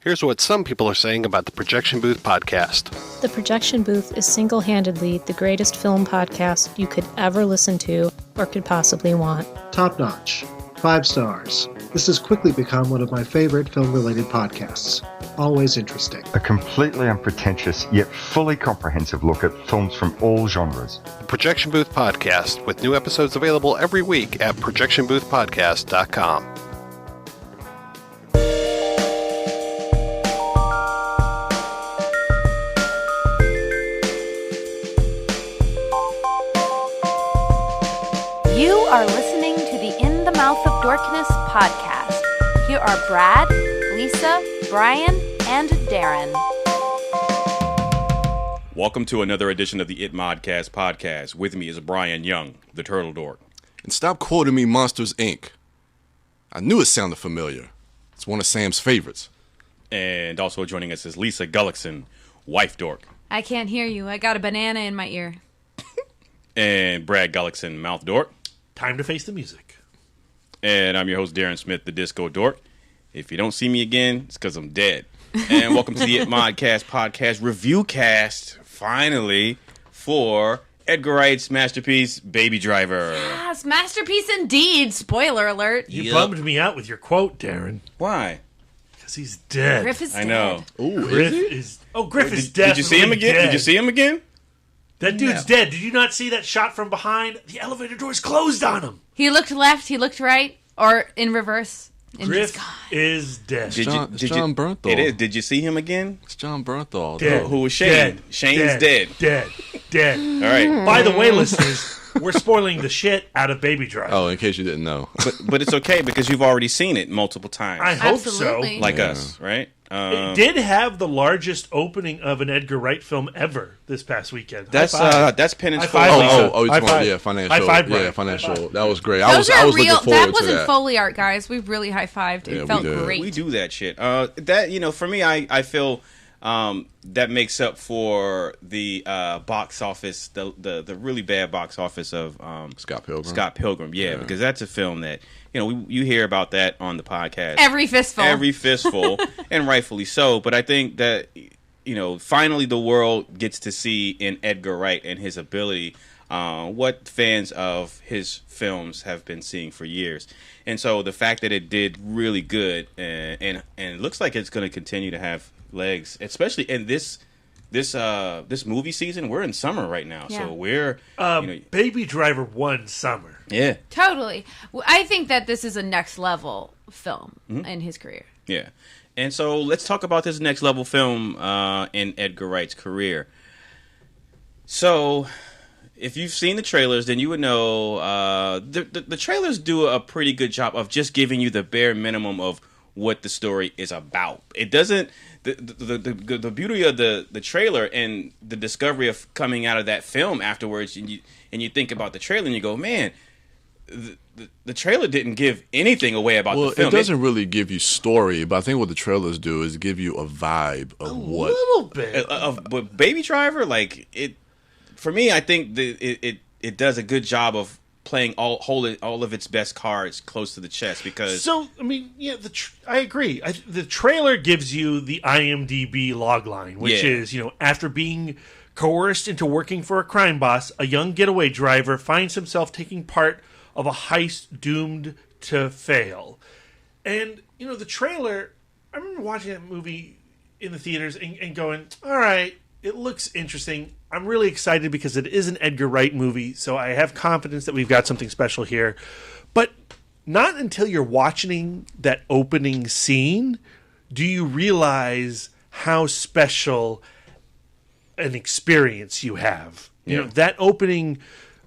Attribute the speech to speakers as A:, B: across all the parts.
A: Here's what some people are saying about the Projection Booth podcast.
B: The Projection Booth is single-handedly the greatest film podcast you could ever listen to or could possibly want.
C: Top notch. 5 stars. This has quickly become one of my favorite film-related podcasts. Always interesting.
D: A completely unpretentious yet fully comprehensive look at films from all genres.
A: The Projection Booth podcast, with new episodes available every week at projectionboothpodcast.com.
E: You are listening to the In the Mouth of Dorkness podcast. Here are Brad, Lisa, Brian, and Darren.
F: Welcome to another edition of the It Modcast podcast. With me is Brian Young, the Turtle Dork.
G: And stop quoting me Monsters, Inc. I knew it sounded familiar. It's one of Sam's favorites.
F: And also joining us is Lisa Gullickson, Wife Dork.
H: I can't hear you. I got a banana in my ear.
F: And Brad Gullickson, Mouth Dork.
I: Time to face the music.
F: And I'm your host, Darren Smith, the Disco Dork. If you don't see me again, it's because I'm dead. And welcome to the It Modcast podcast reviewcast, finally, for Edgar Wright's masterpiece, Baby Driver.
H: Yes, masterpiece indeed. Spoiler alert.
I: You bummed me out with your quote, Darren.
F: Why?
I: Because he's dead.
H: Griff is dead.
F: I know.
G: Ooh,
I: Griff
G: is it?
I: Griff is dead.
F: Did you see him again?
I: Dead.
F: Did you see him again?
I: That dude's dead. Did you not see that shot from behind? The elevator doors closed on him.
H: He looked left, he looked right, or in reverse. And he's
I: Griff
H: gone.
I: is dead.
G: It's John Bernthal.
F: It is. Did you see him again?
G: It's John Bernthal.
I: Dead.
F: Who was Shane?
I: Dead.
F: Shane's dead.
I: Dead.
F: All right.
I: By the way, listeners, we're spoiling the shit out of Baby Driver.
G: Oh, in case you didn't know.
F: But it's okay because you've already seen it multiple times.
I: I hope
H: Absolutely.
I: so.
F: Like us, right?
I: It did have the largest opening of an Edgar Wright film ever this past weekend.
F: That's Penance
I: High
F: for
I: five, Lisa.
G: Oh,
I: High
G: it's
I: five.
G: financial.
I: High five, Brian.
G: Yeah, financial.
I: High five.
G: That was great.
H: Those
G: I
H: are
G: was
H: real.
G: looking forward
H: That wasn't
G: to that.
H: Foley art, guys. We really high-fived. It
G: Yeah, we
H: felt
G: did.
H: great.
F: We do that shit. For me, I feel that makes up for the box office, the really bad box office of
G: Scott
F: Pilgrim. Yeah, because that's a film that you hear about that on the podcast.
H: Every fistful.
F: And rightfully so. But I think that finally the world gets to see in Edgar Wright and his ability what fans of his films have been seeing for years. And so the fact that it did really good and it looks like it's going to continue to have legs, especially in this movie season. We're in summer right now,
H: Yeah.
F: so we're
I: Baby Driver won summer.
F: yeah.
H: Totally. I think that this is a next level film in his career.
F: Yeah. And so let's talk about this next level film in Edgar Wright's career. So if you've seen the trailers, then you would know the trailers do a pretty good job of just giving you the bare minimum of what the story is about. It doesn't the beauty of the trailer and the discovery of coming out of that film afterwards, and you think about the trailer and you go, man, the trailer didn't give anything away about the film.
G: It doesn't really give you story, but I think what the trailers do is give you a vibe of what.
I: A little bit.
F: But Baby Driver, like it, for me, I think it does a good job of playing all of its best cards close to the chest because.
I: So I mean, yeah, I agree. The trailer gives you the IMDb logline, which is after being coerced into working for a crime boss, a young getaway driver finds himself taking part of a heist doomed to fail. And, the trailer, I remember watching that movie in the theaters and going, all right, it looks interesting. I'm really excited because it is an Edgar Wright movie, so I have confidence that we've got something special here. But not until you're watching that opening scene do you realize how special an experience you have. That opening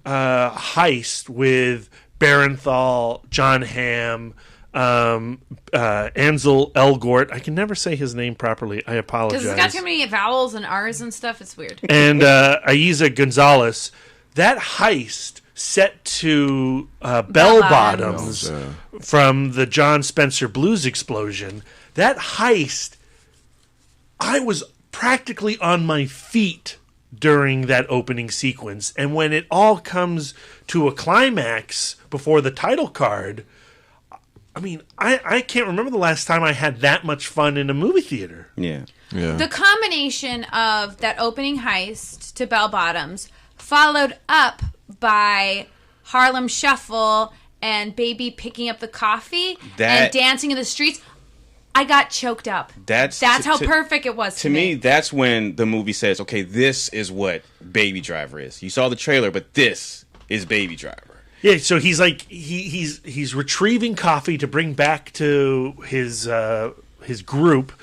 I: heist with Barenthal, John Hamm, Ansel Elgort. I can never say his name properly. I apologize.
H: Because it's got too many vowels and R's and stuff. It's weird.
I: And Aiza Gonzalez. That heist set to bell bottoms from the John Spencer Blues Explosion. That heist, I was practically on my feet during that opening sequence. And when it all comes to a climax before the title card, I mean, I can't remember the last time I had that much fun in a movie theater.
F: Yeah.
H: The combination of that opening heist to Bell Bottoms, followed up by Harlem Shuffle and Baby picking up the coffee and dancing in the streets, I got choked up. That's how perfect it was to me.
F: That's when the movie says, okay, this is what Baby Driver is. You saw the trailer, but this is Baby Driver.
I: Yeah, so he's like he's retrieving coffee to bring back to his group,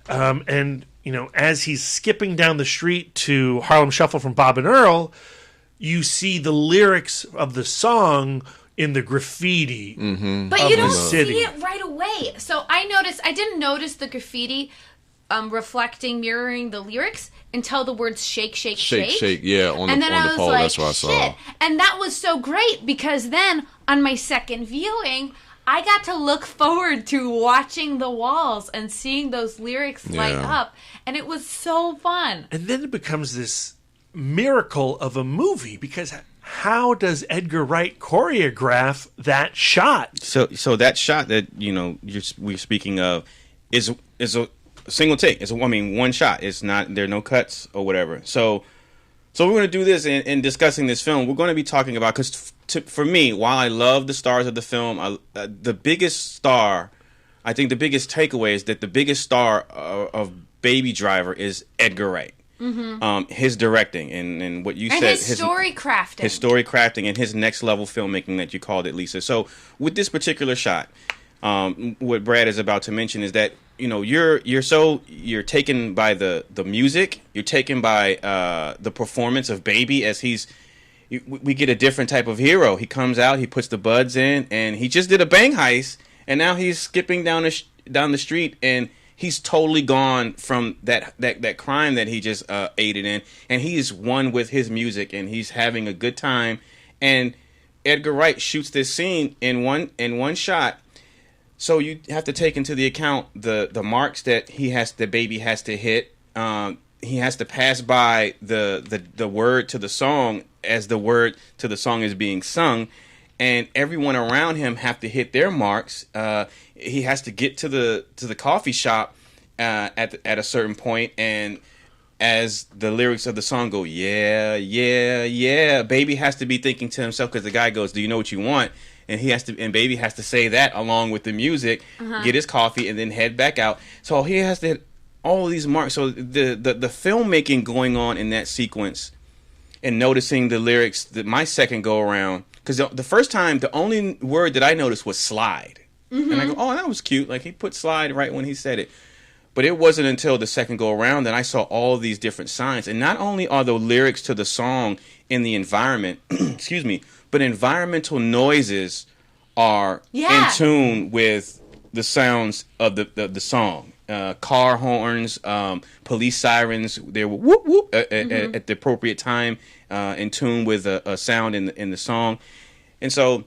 I: and as he's skipping down the street to Harlem Shuffle from Bob and Earl, you see the lyrics of the song in the graffiti.
H: But you don't see it right away. So I didn't notice the graffiti mirroring the lyrics until the words shake, shake, shake.
G: Shake, shake, yeah, on the pole,
H: like,
G: that's what I saw.
H: And that was so great because then on my second viewing, I got to look forward to watching the walls and seeing those lyrics light up, and it was so fun.
I: And then it becomes this miracle of a movie because how does Edgar Wright choreograph that shot?
F: So that shot that we're speaking of is a single take. It's one shot. It's not, there are no cuts or whatever. So we're going to do this in discussing this film. We're going to be talking about, because for me, while I love the stars of the film, the biggest star, I think the biggest takeaway is that the biggest star of Baby Driver is Edgar Wright. His directing and what you said,
H: his story crafting,
F: and his next level filmmaking that you called it, Lisa. So with this particular shot, what Brad is about to mention is that you're taken by the music, you're taken by the performance of Baby as we get a different type of hero. He comes out, he puts the buds in, and he just did a bang heist, and now he's skipping down the street, and he's totally gone from that crime that he just aided in, and he's one with his music, and he's having a good time. And Edgar Wright shoots this scene in one shot. So you have to take into the account the marks that Baby has to hit. He has to pass by the word to the song as the word to the song is being sung, and everyone around him have to hit their marks. He has to get to the coffee shop at a certain point, and as the lyrics of the song go, yeah, yeah, yeah, Baby has to be thinking to himself, because the guy goes, "Do you know what you want?" And Baby has to say that along with the music, get his coffee, and then head back out. So he has to hit all of these marks. So the filmmaking going on in that sequence, and noticing the lyrics, my second go around, because the first time, the only word that I noticed was slide. And I go, oh, that was cute. Like, he put slide right when he said it. But it wasn't until the second go around that I saw all of these different signs. And not only are the lyrics to the song in the environment, excuse me, but environmental noises are in tune with the sounds of the song. Car horns, police sirens, they were whoop whoop at the appropriate time, in tune with a sound in the song. And so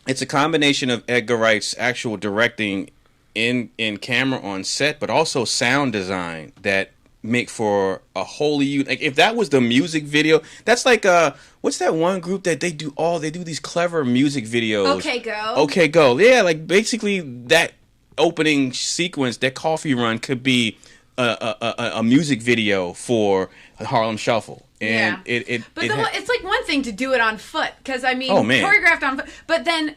F: it's a combination of Edgar Wright's actual directing in camera on set, but also sound design that make for a wholly, like, if that was the music video, that's like what's that one group that they do these clever music videos? Okay Go. Yeah, like basically that opening sequence, that coffee run could be a music video for Harlem Shuffle. And
H: it's like one thing to do it on foot, because choreographed on foot, but then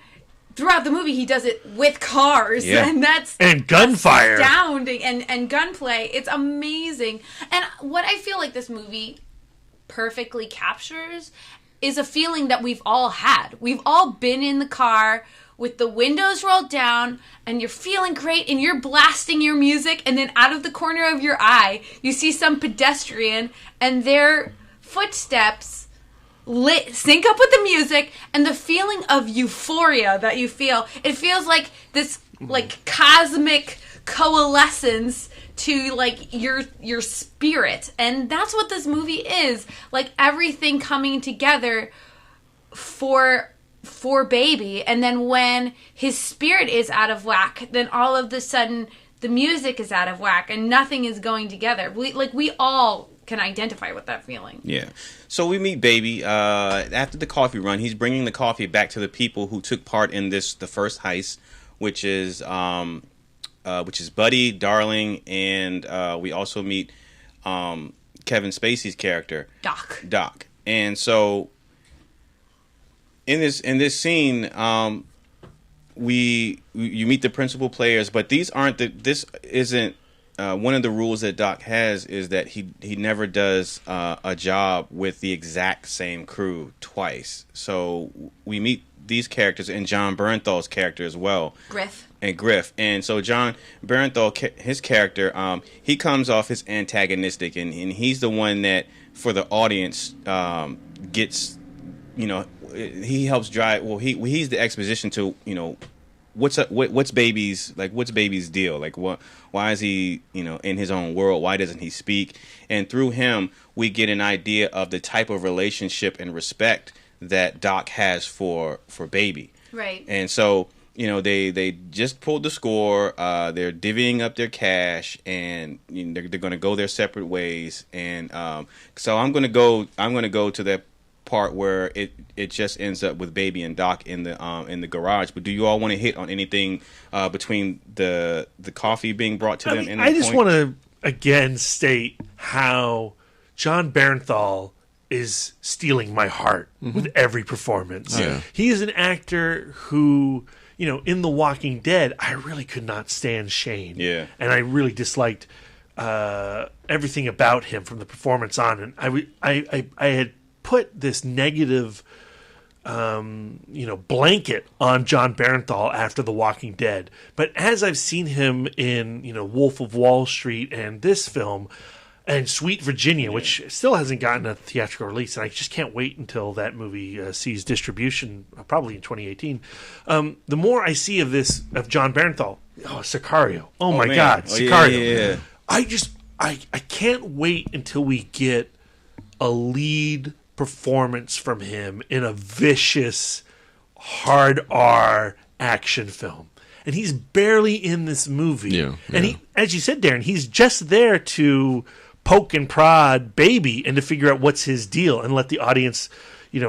H: throughout the movie he does it with cars, and
I: and gunfire,
H: astounding, and gunplay. It's amazing. And what I feel like this movie perfectly captures is a feeling that we've all had. We've all been in the car with the windows rolled down, and you're feeling great, and you're blasting your music, and then out of the corner of your eye, you see some pedestrian, and their footsteps sync up with the music, and the feeling of euphoria that you feel. It feels like this, like, cosmic coalescence to, like, your spirit, and that's what this movie is. Like, everything coming together for Baby, and then when his spirit is out of whack, then all of a sudden the music is out of whack, and nothing is going together. We all can identify with that feeling.
F: Yeah. So we meet Baby after the coffee run. He's bringing the coffee back to the people who took part in the first heist, which is Buddy, Darling, and we also meet Kevin Spacey's character, Doc. And so in this scene, you meet the principal players, but this isn't one of the rules that Doc has is that he never does a job with the exact same crew twice. So we meet these characters and John Bernthal's character as well. Griff. And so John Bernthal, his character, he comes off as antagonistic, and he's the one that, for the audience, gets, he helps drive. Well, he's the exposition to, what's Baby's deal? Like, why is he, in his own world? Why doesn't he speak? And through him, we get an idea of the type of relationship and respect that Doc has for Baby.
H: Right.
F: And so, they just pulled the score. They're divvying up their cash, and they're going to go their separate ways. And so I'm going to go to that part where it just ends up with Baby and Doc in the garage. But do you all want to hit on anything between the coffee being brought to them?
I: I just want to again state how John Bernthal is stealing my heart with every performance.
G: Yeah.
I: He is an actor who, in The Walking Dead, I really could not stand Shane.
F: Yeah.
I: And I really disliked everything about him from the performance on. And I had put this negative, blanket on John Bernthal after The Walking Dead. But as I've seen him in, Wolf of Wall Street and this film, and Sweet Virginia, which still hasn't gotten a theatrical release, and I just can't wait until that movie sees distribution, probably in 2018. The more I see of John Bernthal, Sicario. Oh my God, Sicario.
F: Yeah.
I: I can't wait until we get a lead performance from him in a vicious, hard R action film. And he's barely in this movie.
G: Yeah.
I: And he, as you said, Darren, he's just there to poke and prod Baby and to figure out what's his deal and let the audience,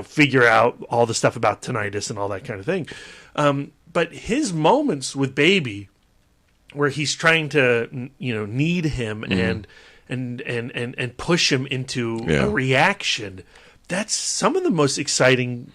I: figure out all the stuff about tinnitus and all that kind of thing. But his moments with Baby, where he's trying to, knead him and push him into a reaction, that's some of the most exciting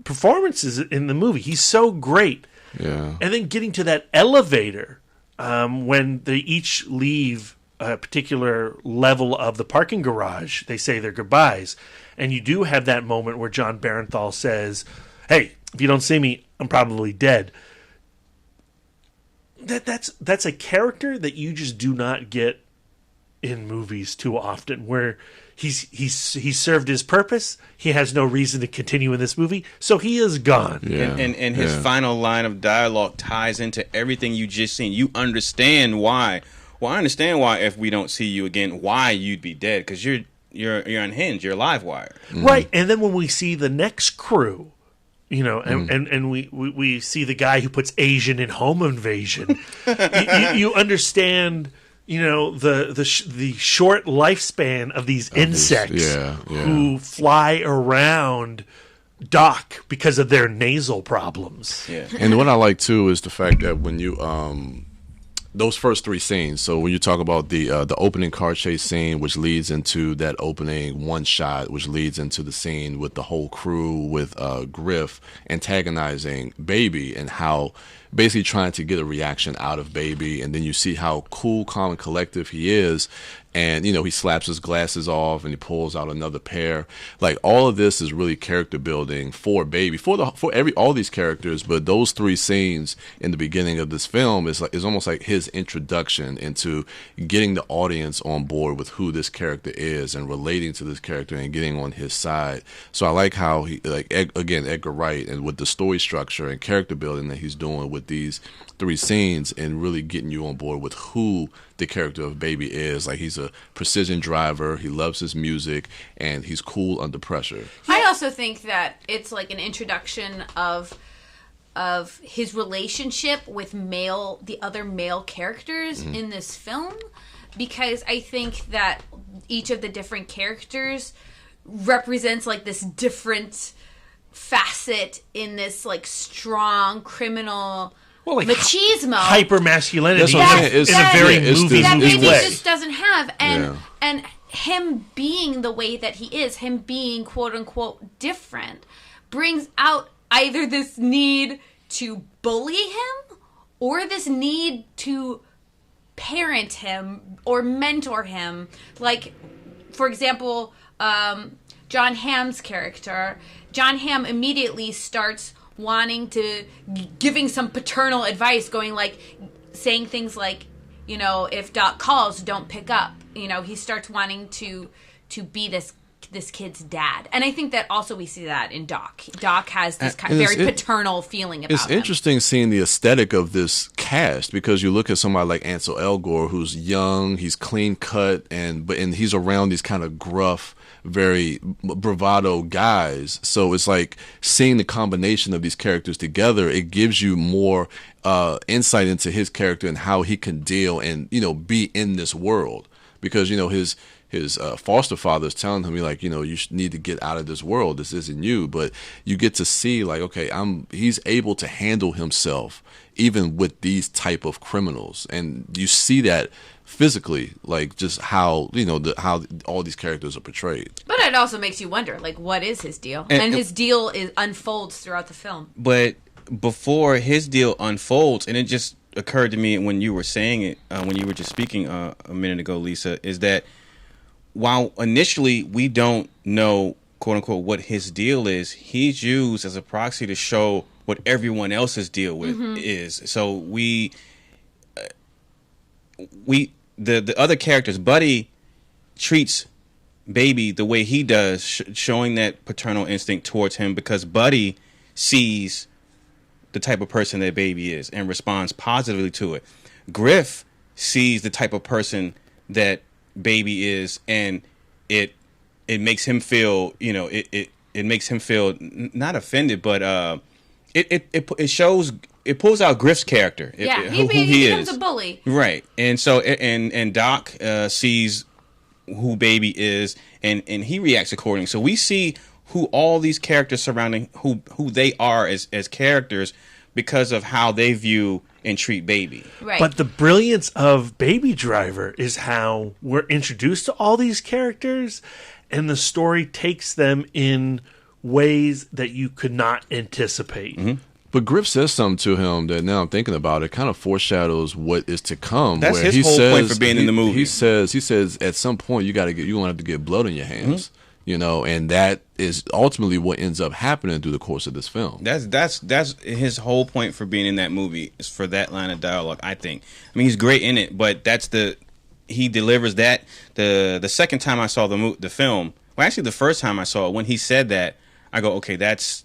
I: performances in the movie. He's so great.
G: Yeah.
I: And then getting to that elevator when they each leave a particular level of the parking garage, they say their goodbyes. And you do have that moment where John Bernthal says, "Hey, if you don't see me, I'm probably dead." That's a character that you just do not get in movies too often, where he's served his purpose. He has no reason to continue in this movie, so he is gone.
G: Yeah.
F: And his final line of dialogue ties into everything you just seen. You understand why. Well, I understand why if we don't see you again, why you'd be dead, because you're unhinged, you're live wire.
I: Right. And then when we see the next crew, and we see the guy who puts Asian in Home Invasion, you understand, the short lifespan of these insects who fly around Doc because of their nasal problems.
F: Yeah.
G: And what I like too is the fact that when you those first three scenes. So when you talk about the opening car chase scene, which leads into that opening one shot, which leads into the scene with the whole crew, with Griff antagonizing Baby and how basically trying to get a reaction out of Baby, and then you see how cool, calm, and collective he is. And, he slaps his glasses off and he pulls out another pair. Like, all of this is really character building for Baby, for all these characters. But those three scenes in the beginning of this film is almost like his introduction into getting the audience on board with who this character is and relating to this character and getting on his side. So I like how Edgar Wright, and with the story structure and character building that he's doing with these three scenes and really getting you on board with who the character of Baby is. Like, he's a precision driver, he loves his music, and he's cool under pressure.
H: I also think that it's like an introduction of his relationship with the other male characters in this film, because I think that each of the different characters represents like this different facet in this like strong criminal
I: Well, like
H: machismo,
I: hyper masculinity,
G: That's
I: in a very movie
H: that baby
I: way.
H: just doesn't have, and him being the way that he is, him being quote unquote different, brings out either this need to bully him or this need to parent him or mentor him. Like, for example, John Hamm's character. John Hamm immediately starts wanting to, giving some paternal advice, going like, saying things like, you know, if Doc calls, don't pick up. You know, he starts wanting to be this kid's dad. And I think that also we see that in Doc. Doc has this kind of very paternal feeling about him.
G: It's interesting seeing the aesthetic of this cast, because you look at somebody like Ansel Elgort, who's young, he's clean cut, and he's around these kind of gruff, very bravado guys. So it's like seeing the combination of these characters together, it gives you more insight into his character and how he can deal and, you know, be in this world. Because, you know, his foster father is telling him, like, you know, you need to get out of this world. This isn't you. But you get to see, like, okay, he's able to handle himself even with these type of criminals, and you see that physically, like just how, you know, how all these characters are portrayed.
H: But it also makes you wonder, like, what is his deal? And his deal unfolds throughout the film.
F: But before his deal unfolds, and it just occurred to me when you were saying it, when you were just speaking a minute ago, Lisa, is that while initially we don't know, quote unquote, what his deal is, he's used as a proxy to show what everyone else's deal with is. So the other characters, Buddy treats Baby the way he does, showing that paternal instinct towards him, because Buddy sees the type of person that Baby is and responds positively to it. Griff sees the type of person that Baby is, and it makes him feel, you know, it makes him feel not offended, but it shows, it pulls out Griff's character.
H: He becomes a bully,
F: right? And so and Doc sees who Baby is, and he reacts accordingly. So we see who all these characters surrounding who they are as characters because of how they view and treat Baby.
H: Right.
I: But the brilliance of Baby Driver is how we're introduced to all these characters, and the story takes them in ways that you could not anticipate.
F: Mm-hmm.
G: But Griff says something to him that, now I'm thinking about it, kind of foreshadows what is to come.
F: That's
G: where
F: his whole point for being in the movie.
G: He says at some point you're going to have to get blood on your hands. Mm-hmm. You know, and that is ultimately what ends up happening through the course of this film.
F: That's his whole point for being in that movie, is for that line of dialogue, I think. I mean, he's great in it, but he delivers that. The second time I saw the film, well, actually the first time I saw it, when he said that, I go, okay, that's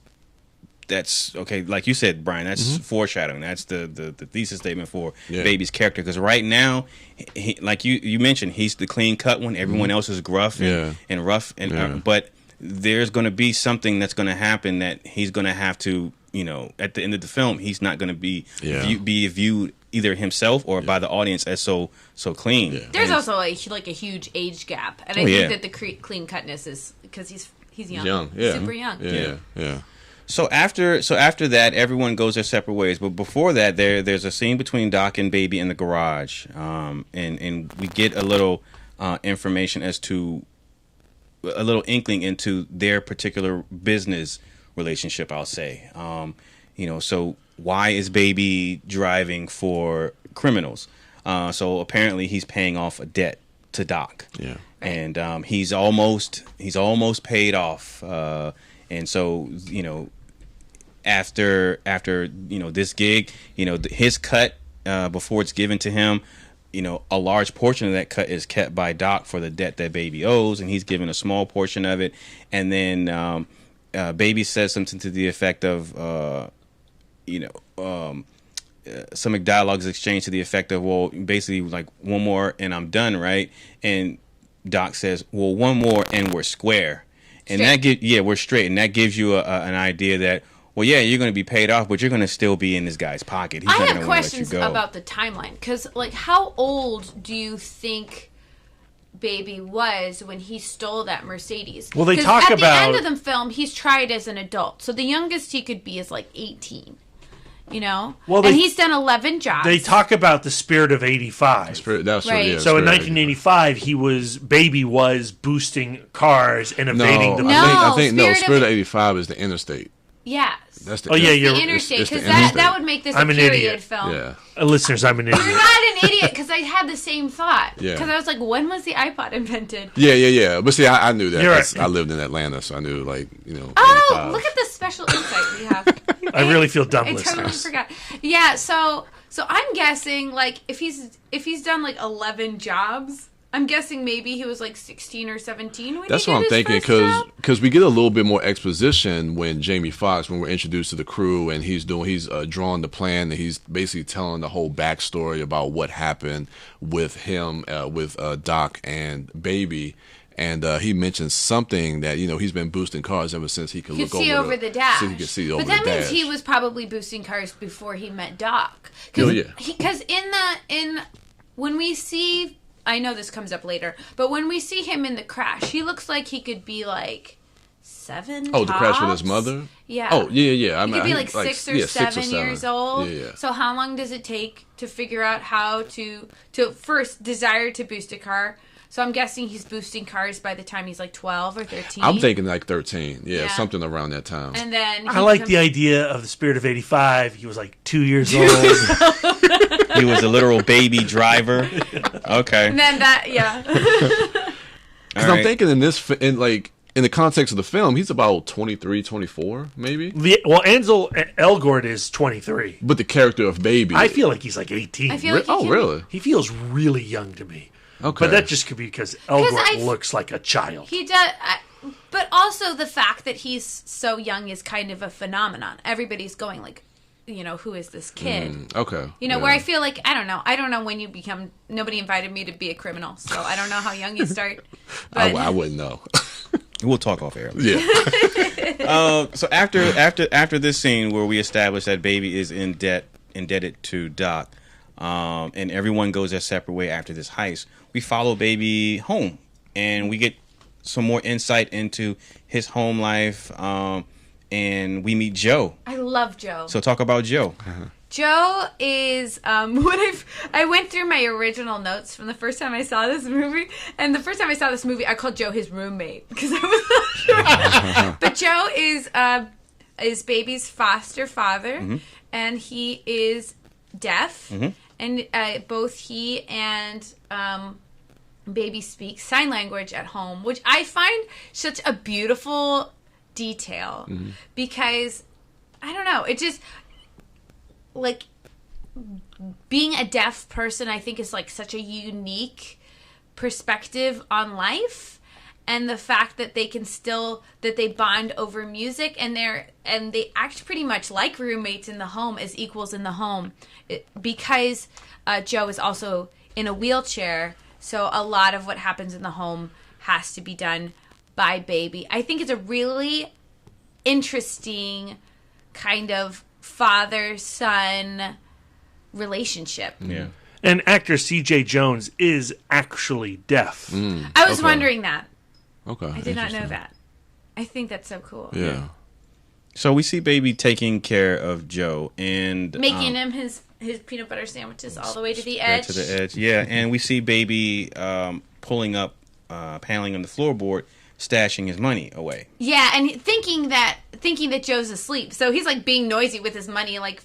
F: okay. Like you said, Brian, that's foreshadowing. That's the thesis statement for Baby's character. Because right now, he, like you mentioned, he's the clean cut one. Everyone else is gruff and rough. But there's going to be something that's going to happen that he's going to have to, you know, at the end of the film, he's not going to be viewed either himself or by the audience as so clean. Yeah.
H: There's also a huge age gap, and I think that the clean cutness is because he's young, super young.
G: Yeah.
F: So after that, everyone goes their separate ways. But before that, there's a scene between Doc and Baby in the garage, and we get a little information as to a little inkling into their particular business relationship, I'll say. You know, so why is Baby driving for criminals? So apparently he's paying off a debt to Doc.
G: Yeah.
F: And he's almost paid off. And so, you know, after you know this gig, you know, his cut before it's given to him, you know, a large portion of that cut is kept by Doc for the debt that Baby owes, and he's given a small portion of it. And then Baby says something to the effect of, some dialogue is exchanged to the effect of, well, basically like, one more and I'm done, right? And Doc says, well, one more and we're square. And we're straight, and that gives you an idea that, well, yeah, you're going to be paid off, but you're going to still be in this guy's pocket. He's
H: I have questions about the timeline, because, like, how old do you think Baby was when he stole that Mercedes?
I: Well, they talk about
H: at the end of the film, he's tried as an adult, so the youngest he could be is like 18. you know?
I: Well,
H: and he's done 11 jobs.
I: They talk about the spirit of 85.
G: That's
H: Right.
G: Yeah,
I: So in
G: Spirit of
I: 1985, Baby was boosting cars and evading the
H: No,
G: I think
H: Spirit of-
G: 85 is the interstate.
H: Yes.
G: That's the
I: Oh, yeah,
H: The
I: you're
H: interstate,
G: it's the
H: because that
G: interstate.
H: would make this
I: I'm
H: a
I: an
H: period
I: idiot.
H: film.
G: Yeah.
I: Listeners, I'm an idiot.
H: You're not an idiot, because I had the same thought.
G: Yeah.
H: Because I was like, when was the iPod invented?
G: Yeah. But see, I knew that.
I: You're
G: That's-
I: right.
G: I lived in Atlanta, so I knew, like,
H: Oh,
G: 85.
H: look at the special insight we have.
I: I really feel dumb,
H: I
I: listeners.
H: totally forgot. Yeah, so I'm guessing, like, if he's done, like, 11 jobs, I'm guessing maybe he was, like, 16 or 17 when
G: That's
H: he
G: what I'm
H: did his
G: thinking,
H: first job.
G: because we get a little bit more exposition when Jamie Foxx, when we're introduced to the crew, and he's drawing the plan, and he's basically telling the whole backstory about what happened with him, with Doc and Baby. And he mentions something that he's been boosting cars ever since he could
H: You
G: look
H: could see over the dash.
G: So he could see over
H: but that
G: the
H: means
G: dash.
H: he was probably boosting cars before he met Doc.
G: Oh, yeah.
H: Because when we see, I know this comes up later, but when we see him in the crash, he looks like he could be like 7.
G: Oh, the crash with his
H: tops.
G: mother?
H: Yeah.
G: Oh, yeah.
H: He could be like 6 or 7 years old.
G: Yeah.
H: So how long does it take to figure out how to first desire to boost a car? So I'm guessing he's boosting cars by the time he's like 12 or 13.
G: I'm thinking like 13. Yeah,
H: Yeah.
G: something around that time.
H: And then
I: I like the idea of the spirit of 85. He was like 2 years old.
F: He was a literal baby driver. Okay.
H: And then that, yeah.
G: Because I'm thinking in the context of the film, he's about 23, 24, maybe.
I: Well, Ansel Elgort is 23.
G: But the character of Baby,
I: I feel like he's like 18.
H: I feel like he can-
G: really?
I: He feels really young to me.
G: Okay.
I: But that just could be because Elgort looks like a child.
H: He does, but also the fact that he's so young is kind of a phenomenon. Everybody's going like, who is this kid?
G: Okay.
H: Where I feel like, I don't know when you become, nobody invited me to be a criminal, so I don't know how young you start. But
G: I wouldn't know.
F: We'll talk off air.
G: Yeah.
F: So after this scene where we establish that Baby is indebted to Doc, and everyone goes their separate way after this heist, we follow Baby home, and we get some more insight into his home life, and we meet Joe.
H: I love Joe.
F: So talk about Joe.
H: Joe is I went through my original notes from the first time I saw this movie, and the first time I saw this movie, I called Joe his roommate because I was not sure. But Joe is Baby's foster father, and he is deaf, and both he and Baby speak sign language at home, which I find such a beautiful detail because I don't know, it just like being a deaf person, I think is like such a unique perspective on life, and the fact that they can still they bond over music, and they act pretty much like roommates in the home, as equals in the home, because Joe is also in a wheelchair, so a lot of what happens in the home has to be done by Baby. I think it's a really interesting kind of father-son relationship.
F: Yeah.
I: And actor C.J. Jones is actually deaf.
H: I was wondering that.
G: Okay.
H: I did not know that. I think that's so cool.
G: Yeah.
F: So we see Baby taking care of Joe and
H: Making him his peanut butter sandwiches all the way to the edge.
F: to the edge. Yeah, and we see Baby pulling up, paneling on the floorboard, stashing his money away.
H: Yeah, and thinking that Joe's asleep. So he's like being noisy with his money, like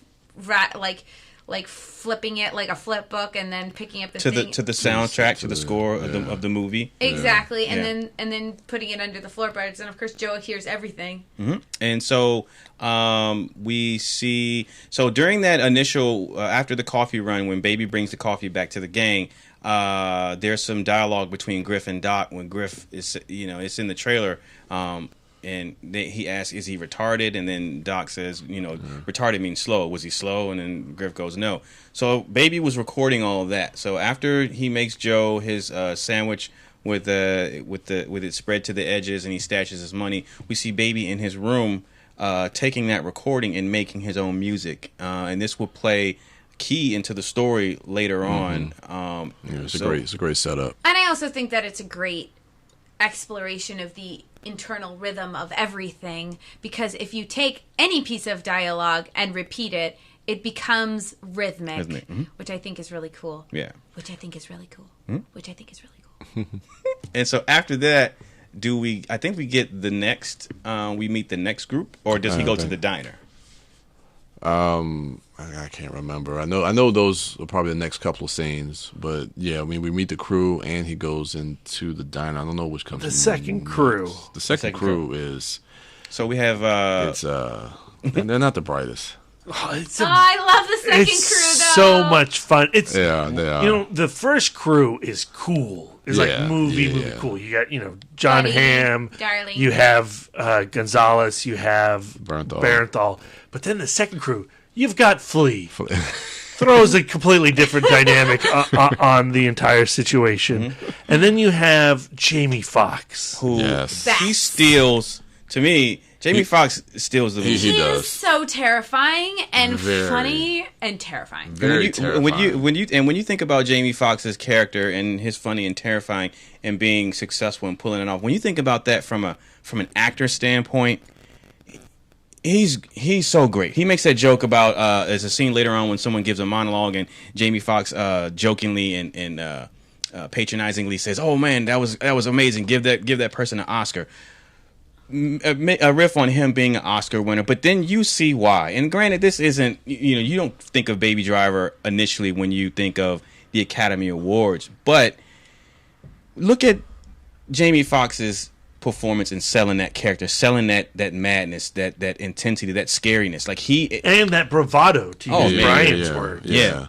H: flipping it like a flip book, and then picking up the
F: to
H: thing.
F: the soundtrack, to the score of the movie.
H: Exactly,
F: Yeah.
H: and then putting it under the floorboards, and of course Joe hears everything.
F: And so we see. So during that initial, after the coffee run, when Baby brings the coffee back to the gang, there's some dialogue between Griff and Doc when Griff is, it's in the trailer. And he asks, "Is he retarded?" And then Doc says, retarded means slow. Was he slow? And then Griff goes, "No." So Baby was recording all of that. So after he makes Joe his sandwich with it spread to the edges, and he stashes his money, we see Baby in his room taking that recording and making his own music. And this will play key into the story later on.
G: It's a great setup.
H: And I also think that it's a great exploration of the internal rhythm of everything, because if you take any piece of dialogue and repeat it, it becomes rhythmic,
F: mm-hmm.
H: which I think is really cool.
F: Yeah.
H: Which I think is really cool.
F: Mm-hmm.
H: Which I think is really cool.
F: And so after that, I think we get the next, we meet the next group, or does he go to the diner?
G: I can't remember. I know those are probably the next couple of scenes, but yeah, I mean, we meet the crew and he goes into the diner. I don't know which comes.
I: The second crew.
G: The second crew is.
F: So we have.
G: They're not the brightest.
H: I love the second crew, though.
I: So much fun. It's
G: they are.
I: The first crew is cool. It's like movie cool. You got John
H: Buddy,
I: Hamm.
H: darling.
I: You have Gonzalez. You have
G: Barenthal.
I: But then the second crew, you've got Flea. Throws a completely different dynamic on the entire situation.
F: Mm-hmm.
I: And then you have Jamie Foxx.
F: Who
G: Yes.
F: he steals, to me, Jamie Foxx steals the movie.
G: He
H: He
G: does.
H: is so terrifying and
G: Very.
H: funny and terrifying.
G: Very terrifying.
F: When you think about Jamie Foxx's character and his funny and terrifying and being successful and pulling it off, when you think about that from an actor standpoint, he's so great. He makes that joke about there's a scene later on when someone gives a monologue and Jamie Foxx jokingly and patronizingly says, "Oh man, that was amazing. Give that person an Oscar." A riff on him being an Oscar winner, but then you see why. And granted, this isn't, you don't think of Baby Driver initially when you think of the Academy Awards, but look at Jamie Foxx's performance in selling that character, selling that madness, that intensity, that scariness. Like
I: and that bravado, to use Brian's word.
F: Yeah.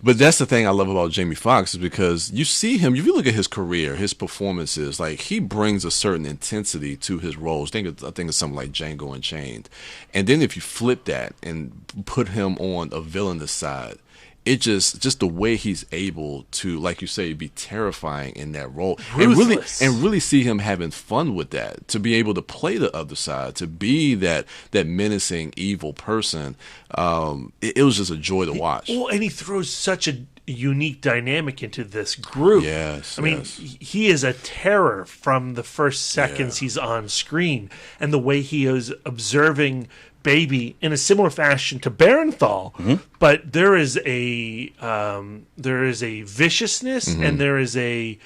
G: But that's the thing I love about Jamie Foxx is because you see him, if you look at his career, his performances, like he brings a certain intensity to his roles. I think it's something like Django Unchained. And then if you flip that and put him on a villainous side, it just the way he's able to, like you say, be terrifying in that role, and really see him having fun with that. To be able to play the other side, to be that menacing evil person, it was just a joy to watch.
I: Well, and he throws such a unique dynamic into this group.
G: Yes,
I: I mean, he is a terror from the first seconds he's on screen, and the way he is observing Baby in a similar fashion to Barenthal, but there is a viciousness and there is an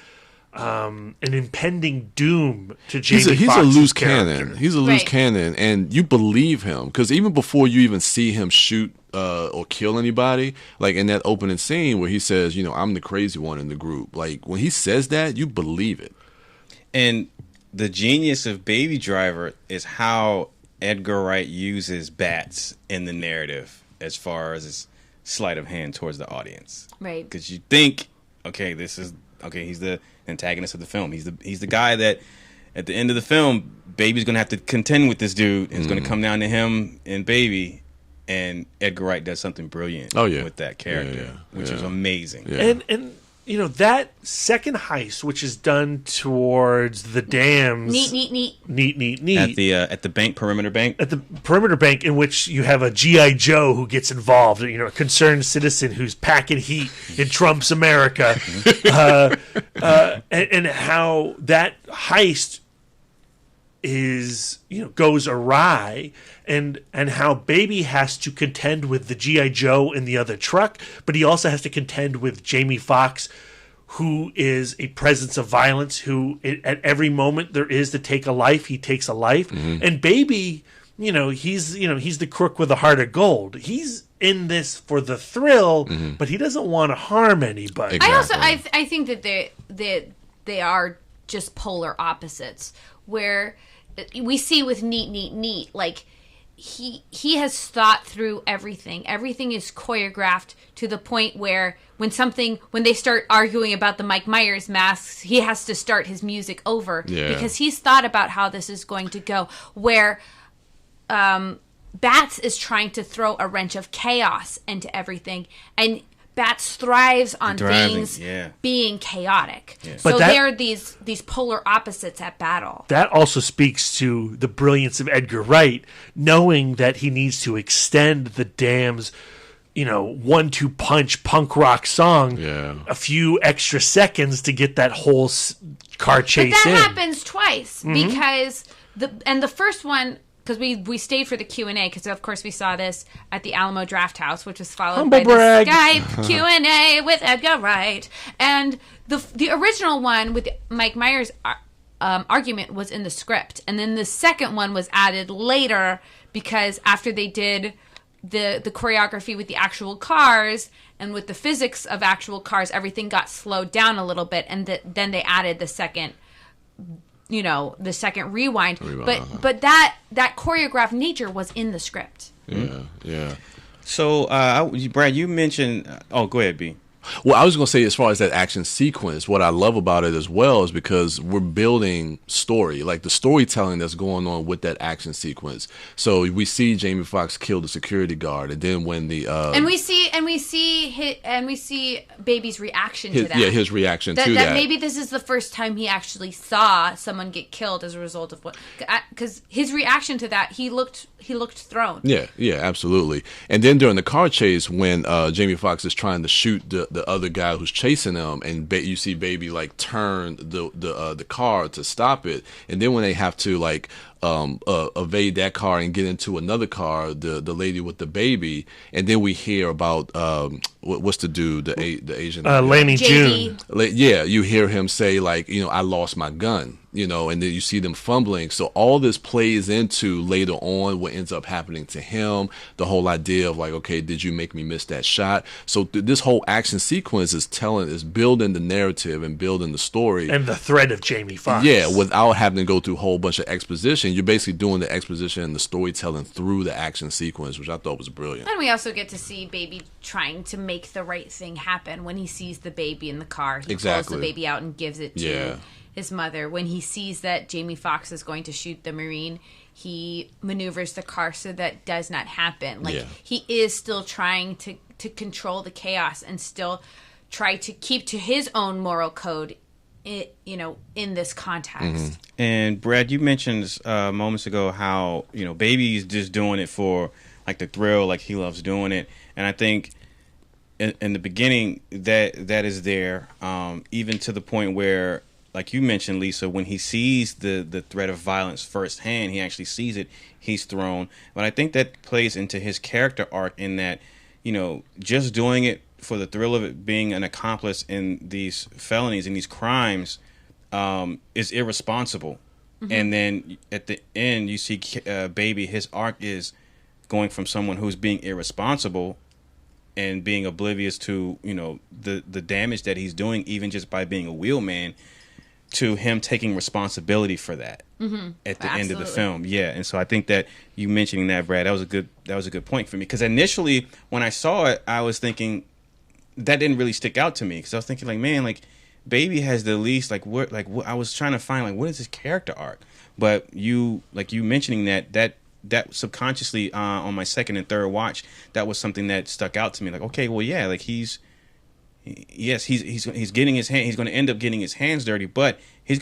I: impending doom to Jamie Foxx's
G: he's a loose
I: character.
G: cannon. He's a loose cannon, and you believe him because even before you even see him shoot or kill anybody, like in that opening scene where he says, "I'm the crazy one in the group." Like when he says that, you believe it.
F: And the genius of Baby Driver is how Edgar Wright uses bats in the narrative as far as his sleight of hand towards the audience.
H: Right.
F: Because you think, he's the antagonist of the film. He's the guy that at the end of the film, Baby's going to have to contend with this dude, and it's going to come down to him and Baby. And Edgar Wright does something brilliant with that character, which is amazing.
I: Yeah. And that second heist, which is done towards the dams, neat
F: at the bank, perimeter bank,
I: in which you have a GI Joe who gets involved, a concerned citizen who's packing heat in Trump's America, and how that heist is goes awry, and how Baby has to contend with the GI Joe in the other truck, but he also has to contend with Jamie Foxx, who is a presence of violence, who at every moment there is to take a life, he takes a life. And Baby, he's the crook with a heart of gold. He's in this for the thrill, but he doesn't want to harm anybody.
G: Exactly.
H: I think that they are just polar opposites, where we see with neat, like he has thought through everything. Everything is choreographed to the point where when they start arguing about the Mike Myers masks, he has to start his music over because he's thought about how this is going to go. Where Bats is trying to throw a wrench of chaos into everything, and Bats thrives on things being chaotic. Yes. So there are these polar opposites at battle.
I: That also speaks to the brilliance of Edgar Wright, knowing that he needs to extend the Dam's 1-2 punch punk rock song a few extra seconds to get that whole car chase
H: but that
I: in.
H: happens twice because the first one because we stayed for the Q&A, because of course we saw this at the Alamo Draft House, which was followed
I: Humble
H: by
I: brag.
H: the Skype Q&A with Edgar Wright. And the original one with Mike Myers' argument was in the script. And then the second one was added later because after they did the choreography with the actual cars and with the physics of actual cars, everything got slowed down a little bit. And then they added the second rewind. But that choreographed nature was in the script.
G: Yeah.
F: So, Brad, you mentioned. Oh, go ahead, B.
G: Well, I was going to say, as far as that action sequence, what I love about it as well is because we're building story, like the storytelling that's going on with that action sequence. So we see Jamie Foxx kill the security guard, and then when the
H: and we see Baby's reaction to that.
G: Yeah, his reaction to that.
H: Maybe this is the first time he actually saw someone get killed as a result of because his reaction to that, he looked thrown.
G: Yeah, absolutely. And then during the car chase, when Jamie Foxx is trying to shoot the other guy who's chasing him, and you see Baby like turn the car to stop it, and then when they have to like evade that car and get into another car, the lady with the baby, and then we hear about what's the dude, the Asian
I: Lanny June.
G: Yeah, you hear him say like, I lost my gun, and then you see them fumbling. So all this plays into later on what ends up happening to him, the whole idea of like, okay, did you make me miss that shot? So this whole action sequence is building the narrative and building the story
I: and the thread of Jamie Foxx.
G: Yeah, without having to go through a whole bunch of exposition. You're basically doing the exposition and the storytelling through the action sequence, which I thought was brilliant.
H: And we also get to see Baby trying to make the right thing happen. When he sees the baby in the car, he pulls the baby out and gives it to his mother. When he sees that Jamie Foxx is going to shoot the Marine, he maneuvers the car so that does not happen. He is still trying to control the chaos and still try to keep to his own moral code, in this context.
F: And Brad, you mentioned moments ago how Baby's just doing it for like the thrill, like he loves doing it. And I think in the beginning that is there, even to the point where, like you mentioned, Lisa, when he sees the threat of violence firsthand, he actually sees it, he's thrown. But I think that plays into his character arc in that, just doing it for the thrill of it, being an accomplice in these felonies, in these crimes, is irresponsible. And then at the end, you see Baby, his arc is going from someone who's being irresponsible and being oblivious to, the damage that he's doing, even just by being a wheelman, to him taking responsibility for that at the end of the film. Yeah, and so I think that you mentioning that, Brad, that was a good point for me, because initially when I saw it, I was thinking that didn't really stick out to me, because I was thinking like, man, like Baby has the least what I was trying to find, like, what is his character arc? But you mentioning that subconsciously on my second and third watch, that was something that stuck out to me. Like, okay, well, yeah, like he's getting his hand. He's going to end up getting his hands dirty, but he's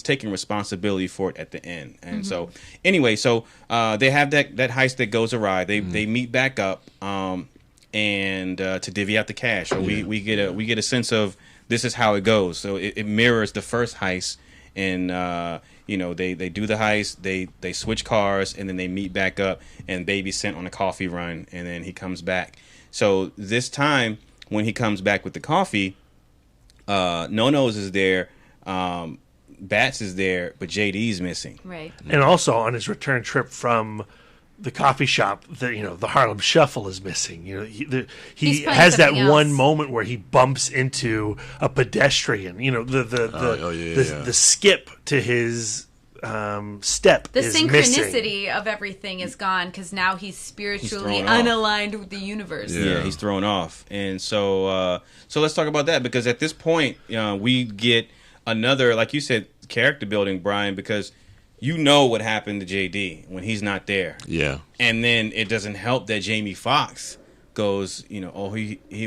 F: taking responsibility for it at the end. And so anyway, they have that heist that goes awry. They meet back up, and to divvy out the cash. So we get a sense of this is how it goes. So it mirrors the first heist, and they do the heist. They switch cars, and then they meet back up. And Baby's sent on a coffee run, and then he comes back. So this time, when he comes back with the coffee, No-Nose is there, Bats is there, but JD's missing.
H: Right.
I: And also on his return trip from the coffee shop, the Harlem Shuffle is missing. He has that one moment where he bumps into a pedestrian. The skip to his step.
H: The
I: is
H: synchronicity
I: missing.
H: Of everything is gone, because now he's spiritually unaligned with the universe.
F: Yeah, he's thrown off. And so let's talk about that, because at this point we get another, like you said, character building, Brian, because what happened to JD when he's not there. Yeah. And then it doesn't help that Jamie Foxx goes, he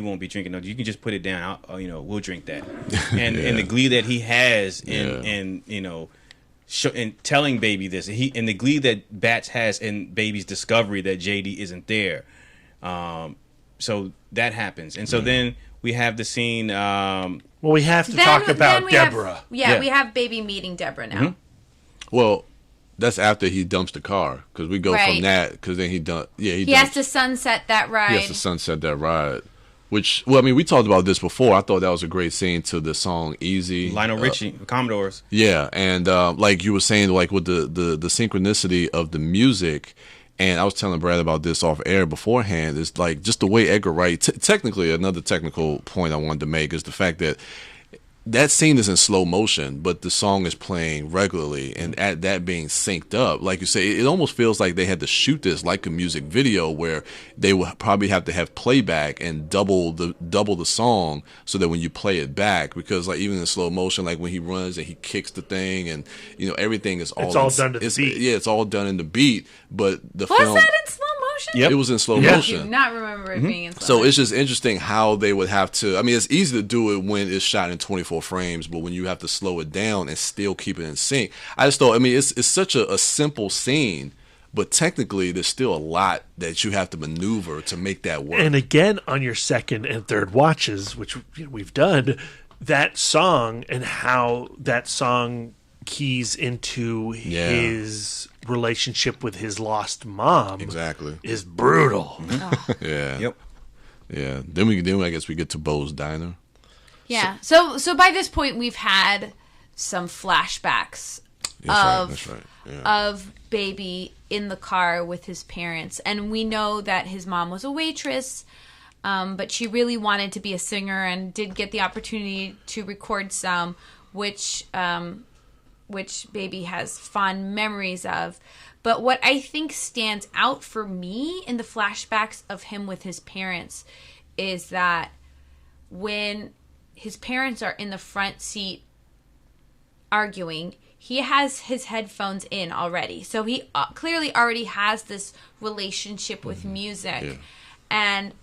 F: won't be drinking. No, you can just put it down. We'll drink that. And and the glee that he has in and telling Baby this, and the glee that Bats has in Baby's discovery that JD isn't there. So that happens, and so then we have the scene.
I: We have to talk about Deborah.
H: We have Baby meeting Deborah now.
G: Well, That's after he dumps the car, because we go from that, because then he
H: has to sunset that ride.
G: He has to sunset that ride. Which, well, I mean, we talked about this before. I thought that was a great scene to the song "Easy."
F: Lionel Richie, Commodores.
G: Yeah, and like you were saying, like with the synchronicity of the music, and I was telling Brad about this off air beforehand. Is like just the way Edgar Wright. Technically, another technical point I wanted to make is the fact that that scene is in slow motion, but the song is playing regularly, and at that being synced up, like you say, it almost feels like they had to shoot this like a music video, where they would probably have to have playback and double the song, so that when you play it back, because like even in slow motion, like when he runs and he kicks the thing, and you know everything is all
I: done to the beat.
G: Yeah, it's all done in the beat, but the
H: was
G: film
H: that in slow motion?
F: Yep.
G: It was in slow
H: I
G: motion.
H: do not remember it being in slow
G: So
H: motion.
G: it's just interesting how they would have to. I mean, it's easy to do it when it's shot in 24 frames, but when you have to slow it down and still keep it in sync, I just thought. I mean, it's such a simple scene, but technically, there's still a lot that you have to maneuver to make that work.
I: And again, on your second and third watches, which we've done, that song and how that song keys into his relationship with his lost mom is brutal.
G: Yeah.
F: Yep.
G: Yeah. Then I guess we get to Bo's Diner.
H: Yeah. So by this point, we've had some flashbacks of Baby in the car with his parents, and we know that his mom was a waitress, but she really wanted to be a singer and did get the opportunity to record some, which Baby has fond memories of. But what I think stands out for me in the flashbacks of him with his parents is that when his parents are in the front seat arguing, he has his headphones in already. So he clearly already has this relationship with music. Yeah. And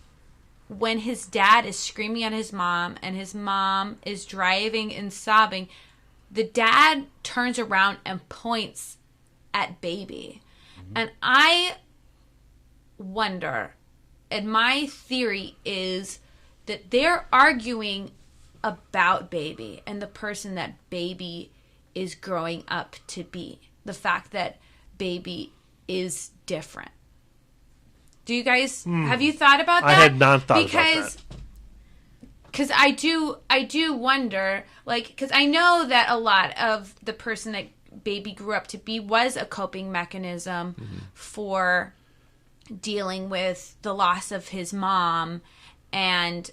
H: when his dad is screaming at his mom and his mom is driving and sobbing, the dad turns around and points at Baby. And I wonder, and my theory is that they're arguing about Baby and the person that Baby is growing up to be. The fact that Baby is different. Do you guys, have you thought about that?
I: I had not thought about that.
H: Because I do wonder, like, because I know that a lot of the person that Baby grew up to be was a coping mechanism for dealing with the loss of his mom and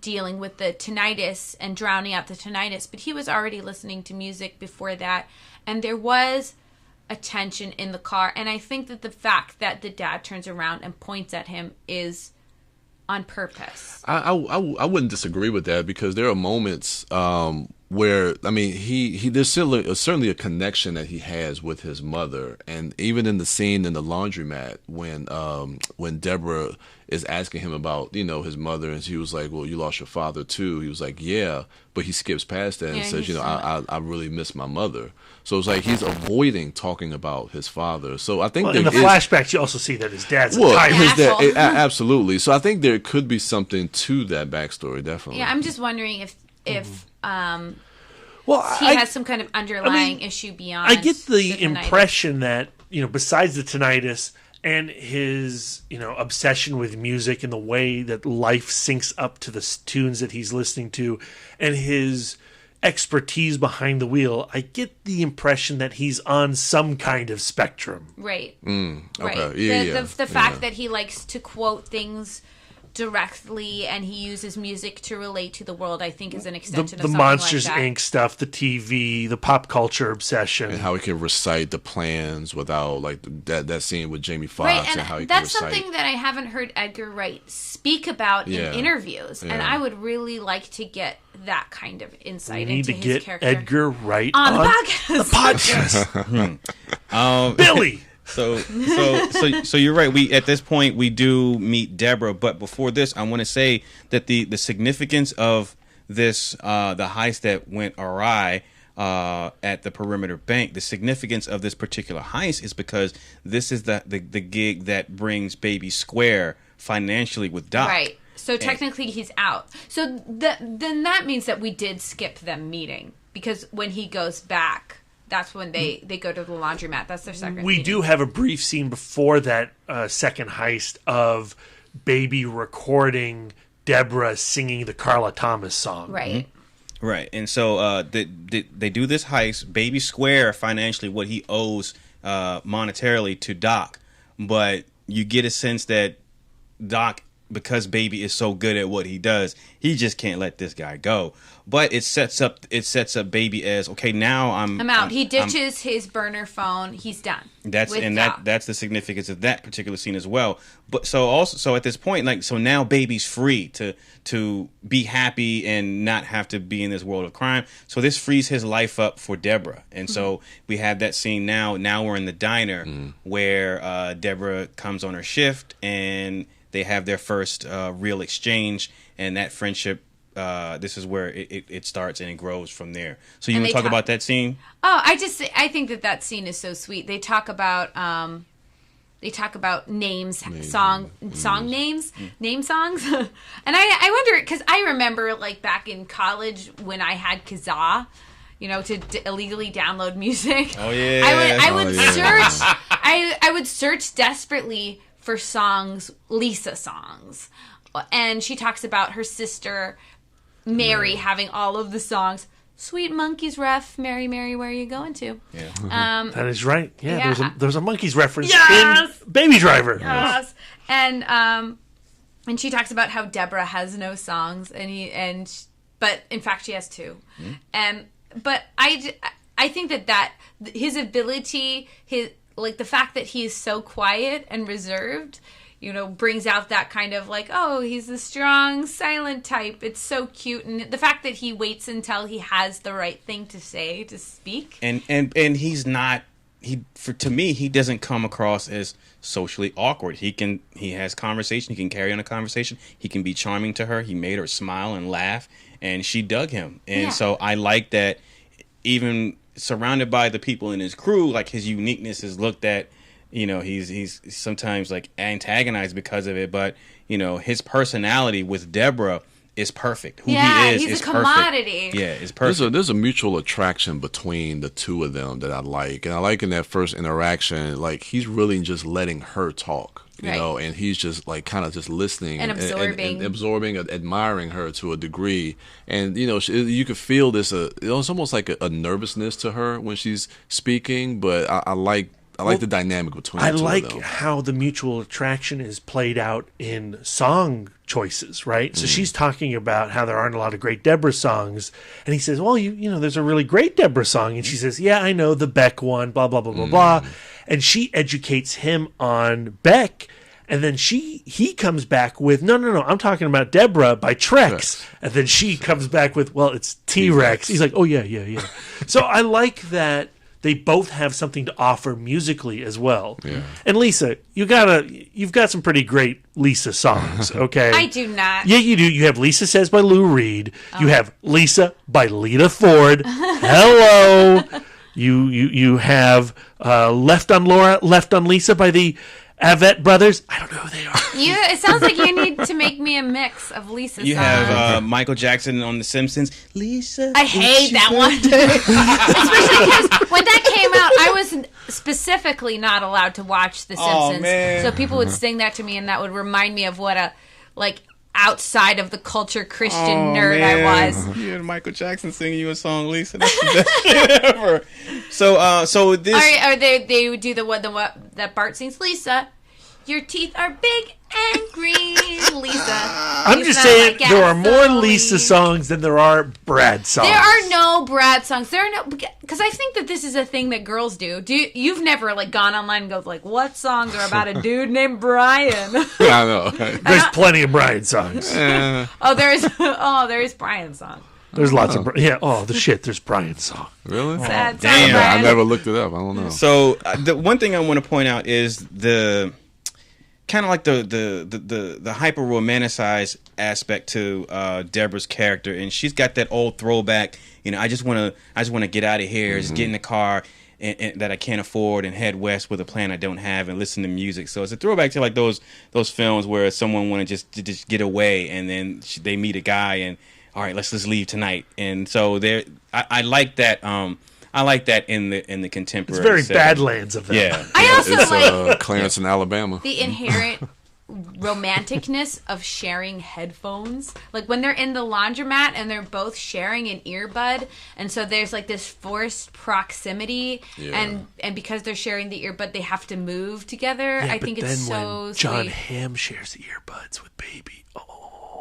H: dealing with the tinnitus and drowning out the tinnitus. But he was already listening to music before that, and there was a tension in the car. And I think that the fact that the dad turns around and points at him is on purpose.
G: I wouldn't disagree with that, because there are moments where, I mean, there's certainly a connection that he has with his mother, and even in the scene in the laundromat when Deborah is asking him about, you know, his mother, and he was like, "Well, you lost your father too." He was like, "Yeah," but he skips past that and says, "You know, I really miss my mother." So it's like he's avoiding talking about his father. So I think
I: in the flashbacks, you also see that his dad's a tyrant.
G: Absolutely. So I think there could be something to that backstory, definitely.
H: Yeah, I'm just wondering if he
I: I
H: has some kind of underlying issue beyond.
I: I get the impression that, you know, besides the tinnitus and his, you know, obsession with music and the way that life syncs up to the tunes that he's listening to, and his expertise behind the wheel, I get the impression that he's on some kind of spectrum.
H: Right.
G: Okay.
H: Right. The fact that he likes to quote things directly and he uses music to relate to the world, I think, is an extension of
I: the
H: something
I: Monsters
H: like that.
I: Inc. stuff, the TV, the pop culture obsession,
G: and how he can recite the plans without, like, that scene with Jamie Foxx,
H: right, and
G: how he
H: that's
G: can recite.
H: something that I haven't heard Edgar Wright speak about in interviews, and I would really like to get that kind of insight into his character.
I: We need to get Edgar Wright
H: on the
I: podcast. Billy.
F: So you're right. We, at this point, we do meet Deborah, but before this, I want to say that the significance of this, the heist that went awry at the Perimeter Bank, the significance of this particular heist is because this is the gig that brings Baby square financially with Doc.
H: Right. So technically, he's out. So then that means that we did skip them meeting, because when he goes back, that's when they go to the laundromat. That's their second.
I: We
H: meeting.
I: do have a brief scene before that second heist of Baby recording Deborah singing the Carla Thomas song.
H: Right.
F: Right, and so they do this heist. Baby square financially what he owes monetarily to Doc, but you get a sense that Doc, because Baby is so good at what he does, he just can't let this guy go. But it sets up Baby as, okay, now I'm
H: out. He ditches his burner phone. He's done.
F: That's the significance of that particular scene as well. But so at this point, like, so now Baby's free to be happy and not have to be in this world of crime. So this frees his life up for Deborah. And so we have that scene now. Now we're in the diner where Deborah comes on her shift and they have their first real exchange, and that friendship, this is where it starts and it grows from there. So you want to talk about that scene?
H: Oh, I think that scene is so sweet. They talk about names, song names, name songs. And I wonder, because I remember, like, back in college when I had Kazaa, to illegally download music.
F: Oh yeah.
H: I would search desperately for songs, Lisa songs. And she talks about her sister Mary having all of the songs. Sweet Monkeys ref, Mary, Mary, where are you going to?
F: Yeah.
I: That is right. Yeah, there's a Monkeys reference in Baby Driver.
H: Yes. And she talks about how Deborah has no songs, but in fact she has two. But I think that his ability, the fact that he is so quiet and reserved, brings out that kind of like, oh, he's the strong, silent type. It's so cute. And the fact that he waits until he has the right thing to say, to speak.
F: And he's not, to me, he doesn't come across as socially awkward. He has conversation. He can carry on a conversation. He can be charming to her. He made her smile and laugh, and she dug him. And so I like that even surrounded by the people in his crew, like, his uniqueness is looked at. He's sometimes like antagonized because of it, but his personality with Deborah is perfect. Who he is
H: he's a commodity.
F: Perfect. Yeah, it's perfect.
G: There's a mutual attraction between the two of them that I like, and I like in that first interaction, like, he's really just letting her talk, and he's just like kind of just listening
H: and
G: absorbing, admiring her to a degree, and you could feel this. It's almost like a nervousness to her when she's speaking, but I like the dynamic between the two of them.
I: I like how the mutual attraction is played out in song choices, right? So she's talking about how there aren't a lot of great Deborah songs, and he says, well, there's a really great Deborah song, and she says, yeah, I know, the Beck one, blah, blah, blah, blah, blah, and she educates him on Beck, and then he comes back with, no, I'm talking about Deborah by Trex, and then she comes back with, well, it's T-Rex. He's like, oh, yeah. So I like that they both have something to offer musically as well. Yeah. And Lisa, you've got some pretty great Lisa songs, okay?
H: I do not.
I: Yeah, you do. You have Lisa Says by Lou Reed. You have Lisa by Lita Ford. Hello. You have Left on Laura, Left on Lisa by the Avett Brothers. I don't know who they are.
H: It sounds like you need to make me a mix of Lisa songs.
F: You have Michael Jackson on The Simpsons. Lisa.
H: I hate that one. Especially because when that came out, I was specifically not allowed to watch The Simpsons.
F: Man.
H: So people would sing that to me, and that would remind me of what a, outside of the culture Christian nerd I was.
F: You had Michael Jackson singing you a song, Lisa. That's the best shit ever. So this.
H: Are they would do the that Bart sings, Lisa, your teeth are big and green, Lisa.
I: I'm just saying there are more Lisa songs than there are Brad songs.
H: There are no Brad songs. There are no, because I think that this is a thing that girls do. You've never gone online and goes what songs are about a dude named Brian?
G: I know.
I: There's plenty of Brian songs.
H: There is Brian song.
I: There's lots of there's Brian's song.
G: Really?
H: Sad
F: damn.
G: I never looked it up. I don't know.
F: So the one thing I want to point out is the kind of like the hyper romanticized aspect to Deborah's character, and she's got that old throwback. I just want to get out of here, just get in the car and that I can't afford and head west with a plan I don't have and listen to music. So it's a throwback to those films where someone want to just get away, and then they meet a guy and all right, let's just leave tonight. And so I like that. I like that in the contemporary.
I: It's very
F: setting.
I: Badlands of that.
F: Yeah.
H: I also
G: It's
H: like
G: Clarence in Alabama.
H: the inherent romanticness of sharing headphones. Like when they're in the laundromat and they're both sharing an earbud, and so there's like this forced proximity, and because they're sharing the earbud, they have to move together.
I: Yeah,
H: I think
I: but
H: it's
I: then
H: so
I: when John
H: sweet.
I: Hamm shares earbuds with Baby.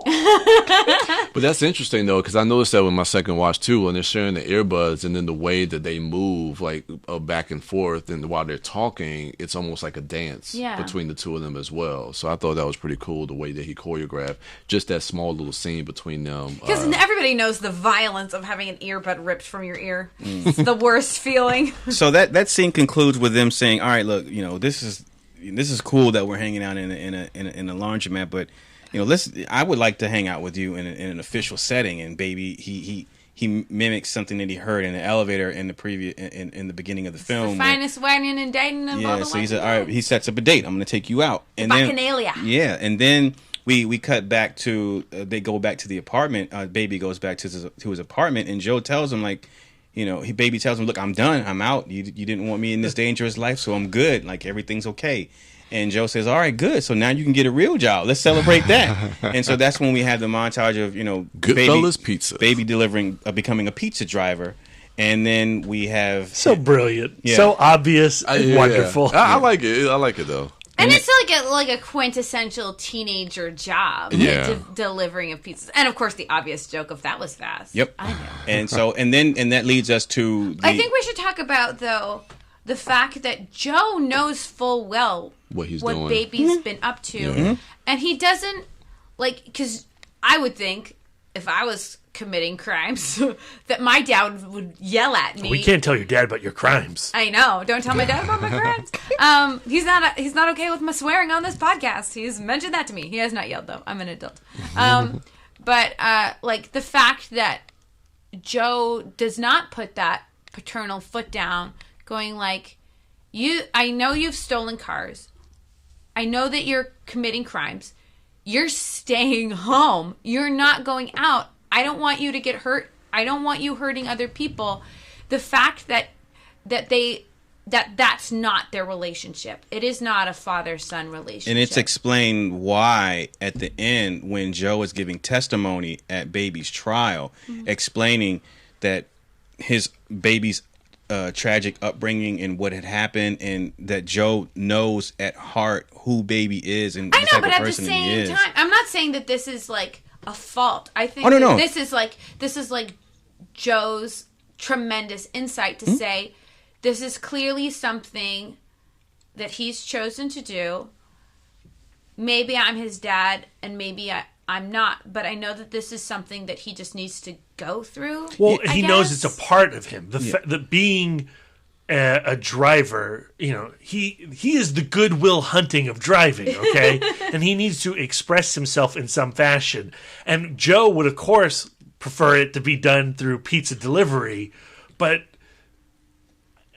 G: But that's interesting though, because I noticed that with my second watch too, when they're sharing the earbuds and then the way that they move, like back and forth, and while they're talking, it's almost like a dance between the two of them as well. So I thought that was pretty cool, the way that he choreographed just that small little scene between them.
H: Because everybody knows the violence of having an earbud ripped from your ear. It's the worst feeling.
F: So that scene concludes with them saying, "All right, look, this is cool that we're hanging out in a laundromat, but." I would like to hang out with you in an official setting. And Baby, he mimics something that he heard in the elevator in the beginning of the film.
H: The finest whining and dating of all the
F: so he said, all right, he sets up a date. I'm going to take you out. And
H: Bacchanalia.
F: Yeah, and then we cut back to they go back to the apartment. Baby goes back to his apartment, and Joe tells him Baby tells him, look, I'm done. I'm out. You didn't want me in this dangerous life, so I'm good. Like everything's okay. And Joe says, all right, good. So now you can get a real job. Let's celebrate that. And so that's when we have the montage of,
G: Goodfellas Pizza.
F: Baby becoming a pizza driver. And then we have...
I: So brilliant. Yeah. So obvious. Wonderful.
G: I like it. I like it, though.
H: And it's like a quintessential teenager job. Delivering of pizzas. And, of course, the obvious joke of that was fast.
F: Yep.
H: I know.
F: And that leads us to...
H: I think we should talk about, though, the fact that Joe knows full well what Baby's been up to, and he doesn't because I would think if I was committing crimes that my dad would yell at me.
I: We can't tell your dad about your crimes.
H: I know. Don't tell my dad about my crimes. He's not okay with my swearing on this podcast. He's mentioned that to me. He has not yelled though. I'm an adult. But the fact that Joe does not put that paternal foot down, going I know you've stolen cars. I know that you're committing crimes. You're staying home. You're not going out. I don't want you to get hurt. I don't want you hurting other people. The fact that's not their relationship. It is not a father-son relationship.
F: And it's explained why at the end when Joe is giving testimony at Baby's trial, explaining that his baby's tragic upbringing and what had happened, and that Joe knows at heart who Baby is and
H: I
F: the
H: know,
F: type
H: but
F: of
H: at the
F: person he
H: same
F: is.
H: time, I'm not saying that this is a fault. I think this is Joe's tremendous insight to say this is clearly something that he's chosen to do. Maybe I'm his dad, and maybe I'm not, but I know that this is something that he just needs to go through.
I: Well, he knows it's a part of him. The being a driver, he is the Goodwill Hunting of driving, okay? And he needs to express himself in some fashion. And Joe would, of course, prefer it to be done through pizza delivery, but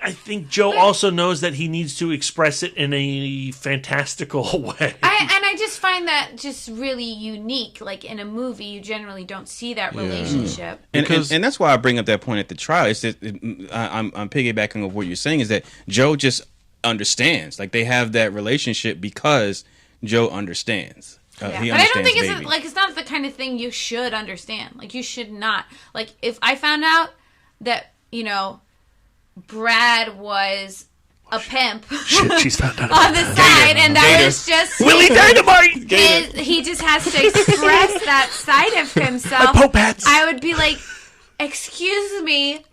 I: I think Joe also knows that he needs to express it in a fantastical way.
H: I just find that just really unique. Like in a movie, you generally don't see that relationship.
F: And that's why I bring up that point at the trial. It's that I'm piggybacking of what you're saying is that Joe just understands. Like they have that relationship because Joe understands.
H: But I don't think it's not the kind of thing you should understand. Like you should not. Like if I found out that Brad was a pimp
I: she's found out
H: on the side, and that was just
I: Willie Dynamite.
H: He just has to express that side of himself.
I: Pope hats.
H: I would be like, "Excuse me,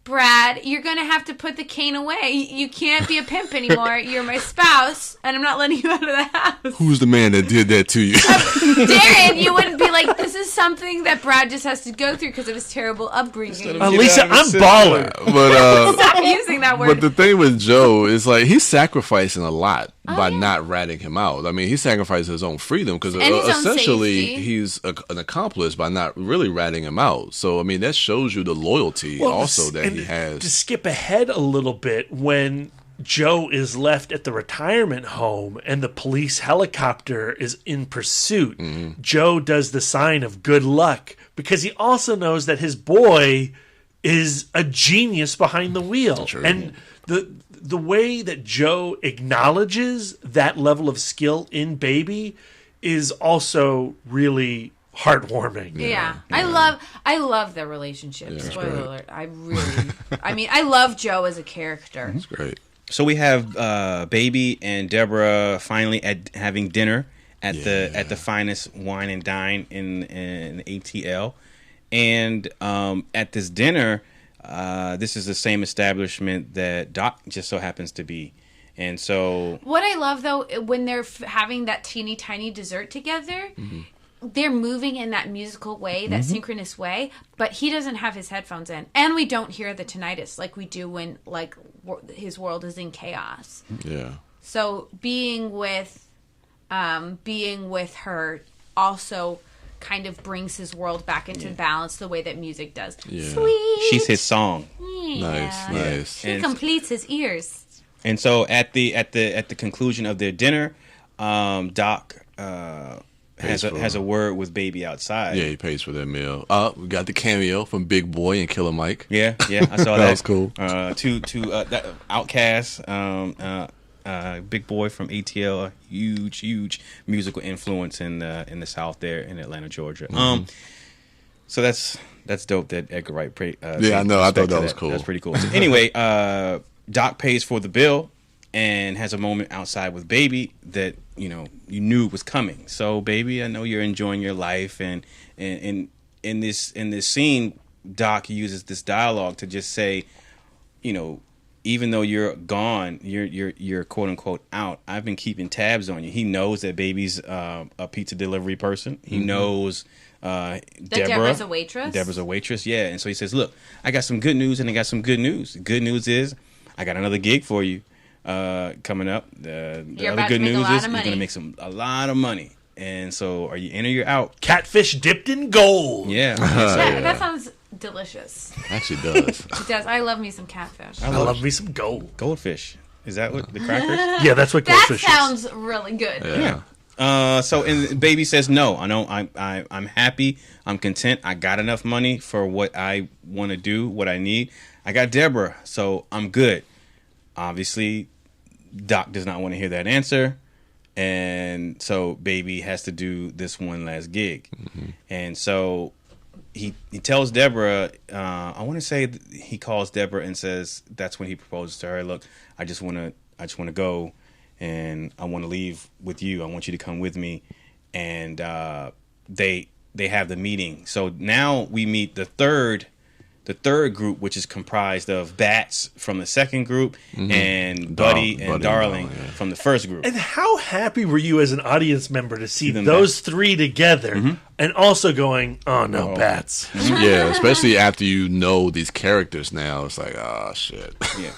H: Brad, you're going to have to put the cane away. You can't be a pimp anymore. You're my spouse, and I'm not letting you out of the house."
G: Who's the man that did that to you?
H: Darren, you wouldn't be like, this is something that Brad just has to go through because of his terrible upbringing.
I: Lisa, I'm baller.
G: But,
H: stop using that word.
G: But the thing with Joe is he's sacrificing a lot by not ratting him out. I mean, he sacrificed his own freedom because essentially he's an accomplice by not really ratting him out. So, I mean, that shows you the loyalty that he has.
I: To skip ahead a little bit, when Joe is left at the retirement home and the police helicopter is in pursuit, Joe does the sign of good luck because he also knows that his boy is a genius behind the wheel.
G: True.
I: And the way that Joe acknowledges that level of skill in Baby is also really heartwarming.
H: Yeah. I love their relationship.
G: Yeah,
H: Spoiler
G: great.
H: alert. I love Joe as a character.
G: That's great.
F: So we have Baby and Deborah finally having dinner at the finest wine and dine in ATL, and at this dinner, this is the same establishment that Doc just so happens to be, and so
H: What I love though, when they're having that teeny tiny dessert together. They're moving in that musical way, that synchronous way, but he doesn't have his headphones in, and we don't hear the tinnitus like we do when his world is in chaos.
G: Yeah.
H: So being with her also kind of brings his world back into balance the way that music does.
G: Yeah.
H: Sweet.
F: she's his song.
H: Yeah.
G: Nice.
H: She completes his ears.
F: And so at the conclusion of their dinner, Doc has a word with Baby outside.
G: Yeah, he pays for that meal. We got the cameo from Big Boy and Killer Mike.
F: Yeah, I saw that.
G: That was cool.
F: That Outkast, Big Boy from ATL, a huge musical influence in the South there in Atlanta, Georgia. So that's dope that Edgar Wright.
G: I know. I thought that was cool.
F: That's pretty cool. So anyway, Doc pays for the bill and has a moment outside with Baby that you knew was coming. So Baby, I know you're enjoying your life, and in this scene, Doc uses this dialogue to just say, even though you're gone, you're quote unquote out, I've been keeping tabs on you. He knows that Baby's a pizza delivery person. He knows
H: Deborah's a waitress.
F: Deborah's a waitress, yeah. And so he says, look, I got some good news and I got some good news. The good news is I got another gig for you coming up. The other good news is you're going to make a lot of money. And so are you in or you're out?
I: Catfish dipped in gold.
F: Yeah.
H: That sounds delicious.
G: Actually does.
H: It does. I love me some catfish.
I: I love me some gold.
F: Goldfish. Is that what the crackers?
I: Yeah, that's what
H: That
I: goldfish
H: sounds really good.
F: Yeah. So and Baby says no. I know I'm happy. I'm content. I got enough money for what I want to do, what I need. I got Deborah, so I'm good. Obviously, Doc does not want to hear that answer. And so Baby has to do this one last gig. And so he tells Deborah, I want to say he calls Deborah and says that's when he proposes to her. Look, I just want to go and I want to leave with you. I want you to come with me. And they have the meeting. So now we meet the third group, which is comprised of Bats from the second group and Buddy and Darling from the first group.
I: And how happy were you as an audience member to see those three together and also going, oh no, Bats.
G: Yeah, especially after you know these characters now. It's like, oh, shit.
F: Yeah.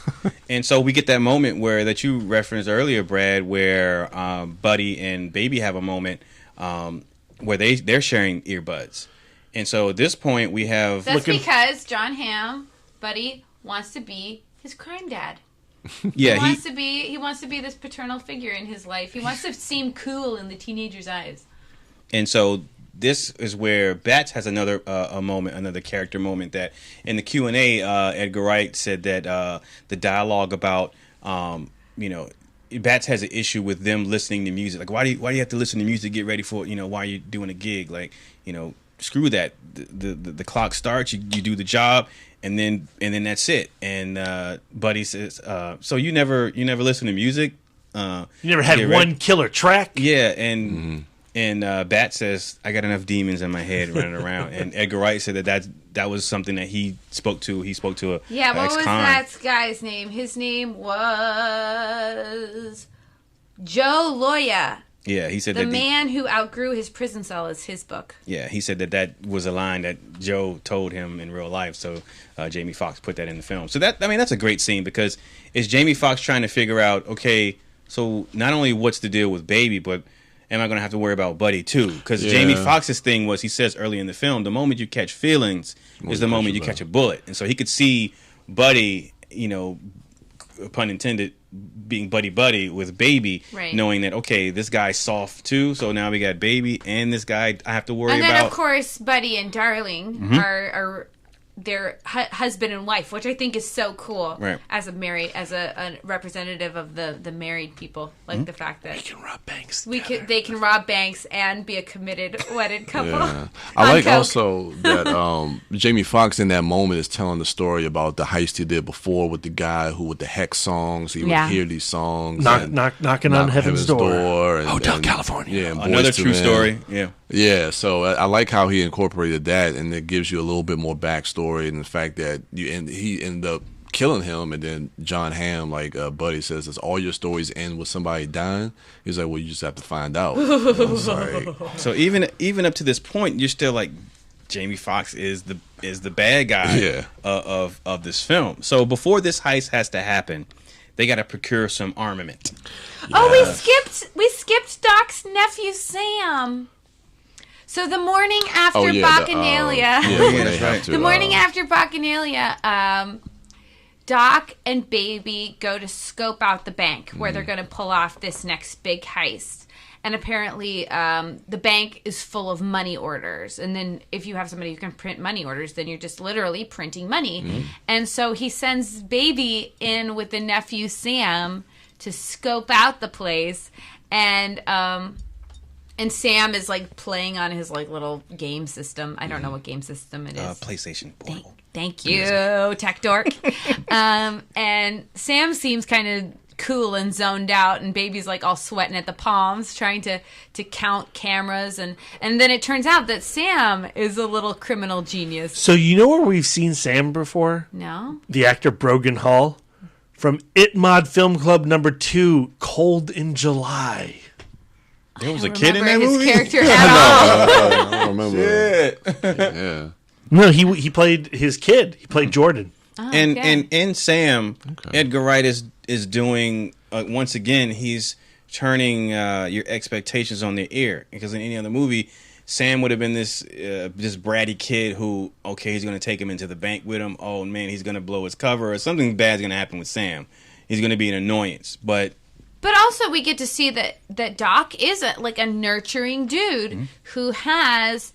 F: And so we get that moment that you referenced earlier, Brad, where Buddy and Baby have a moment where they're sharing earbuds. And so at this point we have...
H: That's because John Hamm, Buddy, wants to be his crime dad.
F: Yeah,
H: he wants to be this paternal figure in his life. He wants to seem cool in the teenager's eyes.
F: And so this is where Bats has another character moment that in the Q&A, Edgar Wright said that the dialogue about, Bats has an issue with them listening to music. Like, why do you have to listen to music, get ready for, while you're doing a gig? Like, screw that. The clock starts, you do the job, and then that's it. And Buddy says, so you never listen to music?
I: You never had one killer track?
F: Yeah, and Bat says, I got enough demons in my head running around. And Edgar Wright said that was something that he spoke to. He spoke to
H: what was that guy's name? His name was Joe Loya.
F: Yeah, he said
H: the man who outgrew his prison cell is his book.
F: Yeah, he said that was a line that Joe told him in real life. So Jamie Foxx put that in the film. So that's a great scene because it's Jamie Foxx trying to figure out, okay, so not only what's the deal with Baby, but am I going to have to worry about Buddy too? Because Jamie Foxx's thing was, he says early in the film, the moment you catch feelings is the moment you catch a bullet. And so he could see Buddy, pun intended, being buddy with Baby,
H: right,
F: knowing that, okay, this guy's soft too, so now we got Baby and this guy I have to worry about.
H: And then, of course, Buddy and Darling are their husband and wife, which I think is so cool.
F: Right.
H: As a representative of the married people, like the fact that
I: They can rob banks.
H: they can rob banks and be a committed wedded couple.
G: Yeah. I like also that Jamie Foxx in that moment is telling the story about the heist he did before with the guy who with the hex songs. He would hear these songs,
I: knocking on heaven's door.
G: And,
I: Hotel
G: and,
I: California.
G: Yeah, and
F: Another
G: Boyz II
F: true
G: Men.
F: story. Yeah.
G: Yeah, so I like how he incorporated that, and it gives you a little bit more backstory, and the fact that he ended up killing him, and then John Hamm, like Buddy says, does all your stories end with somebody dying? He's like, well, you just have to find out.
F: So even up to this point, you're still like, Jamie Foxx is the bad guy of this film. So before this heist has to happen, they got to procure some armament.
H: Oh, we skipped Doc's nephew Sam. So the morning after Bacchanalia,
F: the
H: morning after Bacchanalia, Doc and Baby go to scope out the bank where they're going to pull off this next big heist. And apparently, the bank is full of money orders. And then if you have somebody who can print money orders, then you're just literally printing money. And so he sends Baby in with the nephew Sam to scope out the place. And Sam is like playing on his like little game system. I don't know what game system it is.
F: PlayStation Portal.
H: Thank you, tech dork. And Sam seems kind of cool and zoned out, and Baby's like all sweating at the palms, trying to count cameras, and then it turns out that Sam is a little criminal genius.
I: So you know where we've seen Sam before?
H: No.
I: The actor Brogan Hall from It Mod Film Club #2, Cold in July.
F: There was a kid in that
H: his
F: movie?
H: character at all.
G: I don't remember. Yeah.
I: No, he played his kid. He played Jordan.
H: Oh,
F: And
H: okay.
F: in Sam, Edgar Wright is doing once again. He's turning your expectations on their ear, because in any other movie, Sam would have been this bratty kid who, okay, he's going to take him into the bank with him. Oh man, he's going to blow his cover, or something bad's going to happen with Sam. He's going to be an annoyance, But
H: also we get to see that Doc is a nurturing dude who has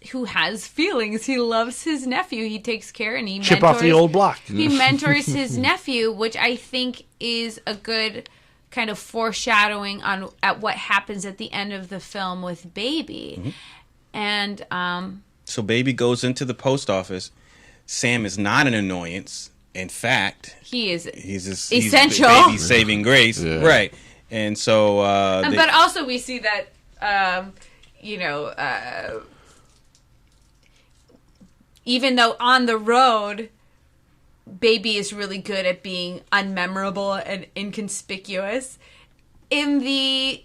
H: feelings. He loves his nephew. He takes care and he
I: Chip off the old block.
H: He mentors his nephew, which I think is a good kind of foreshadowing at what happens at the end of the film with Baby. And
F: so Baby goes into the post office. Sam is not an annoyance. In fact,
H: he's
F: essential. He's Baby's saving grace, right? And so,
H: but also we see that, even though on the road, Baby is really good at being unmemorable and inconspicuous. In the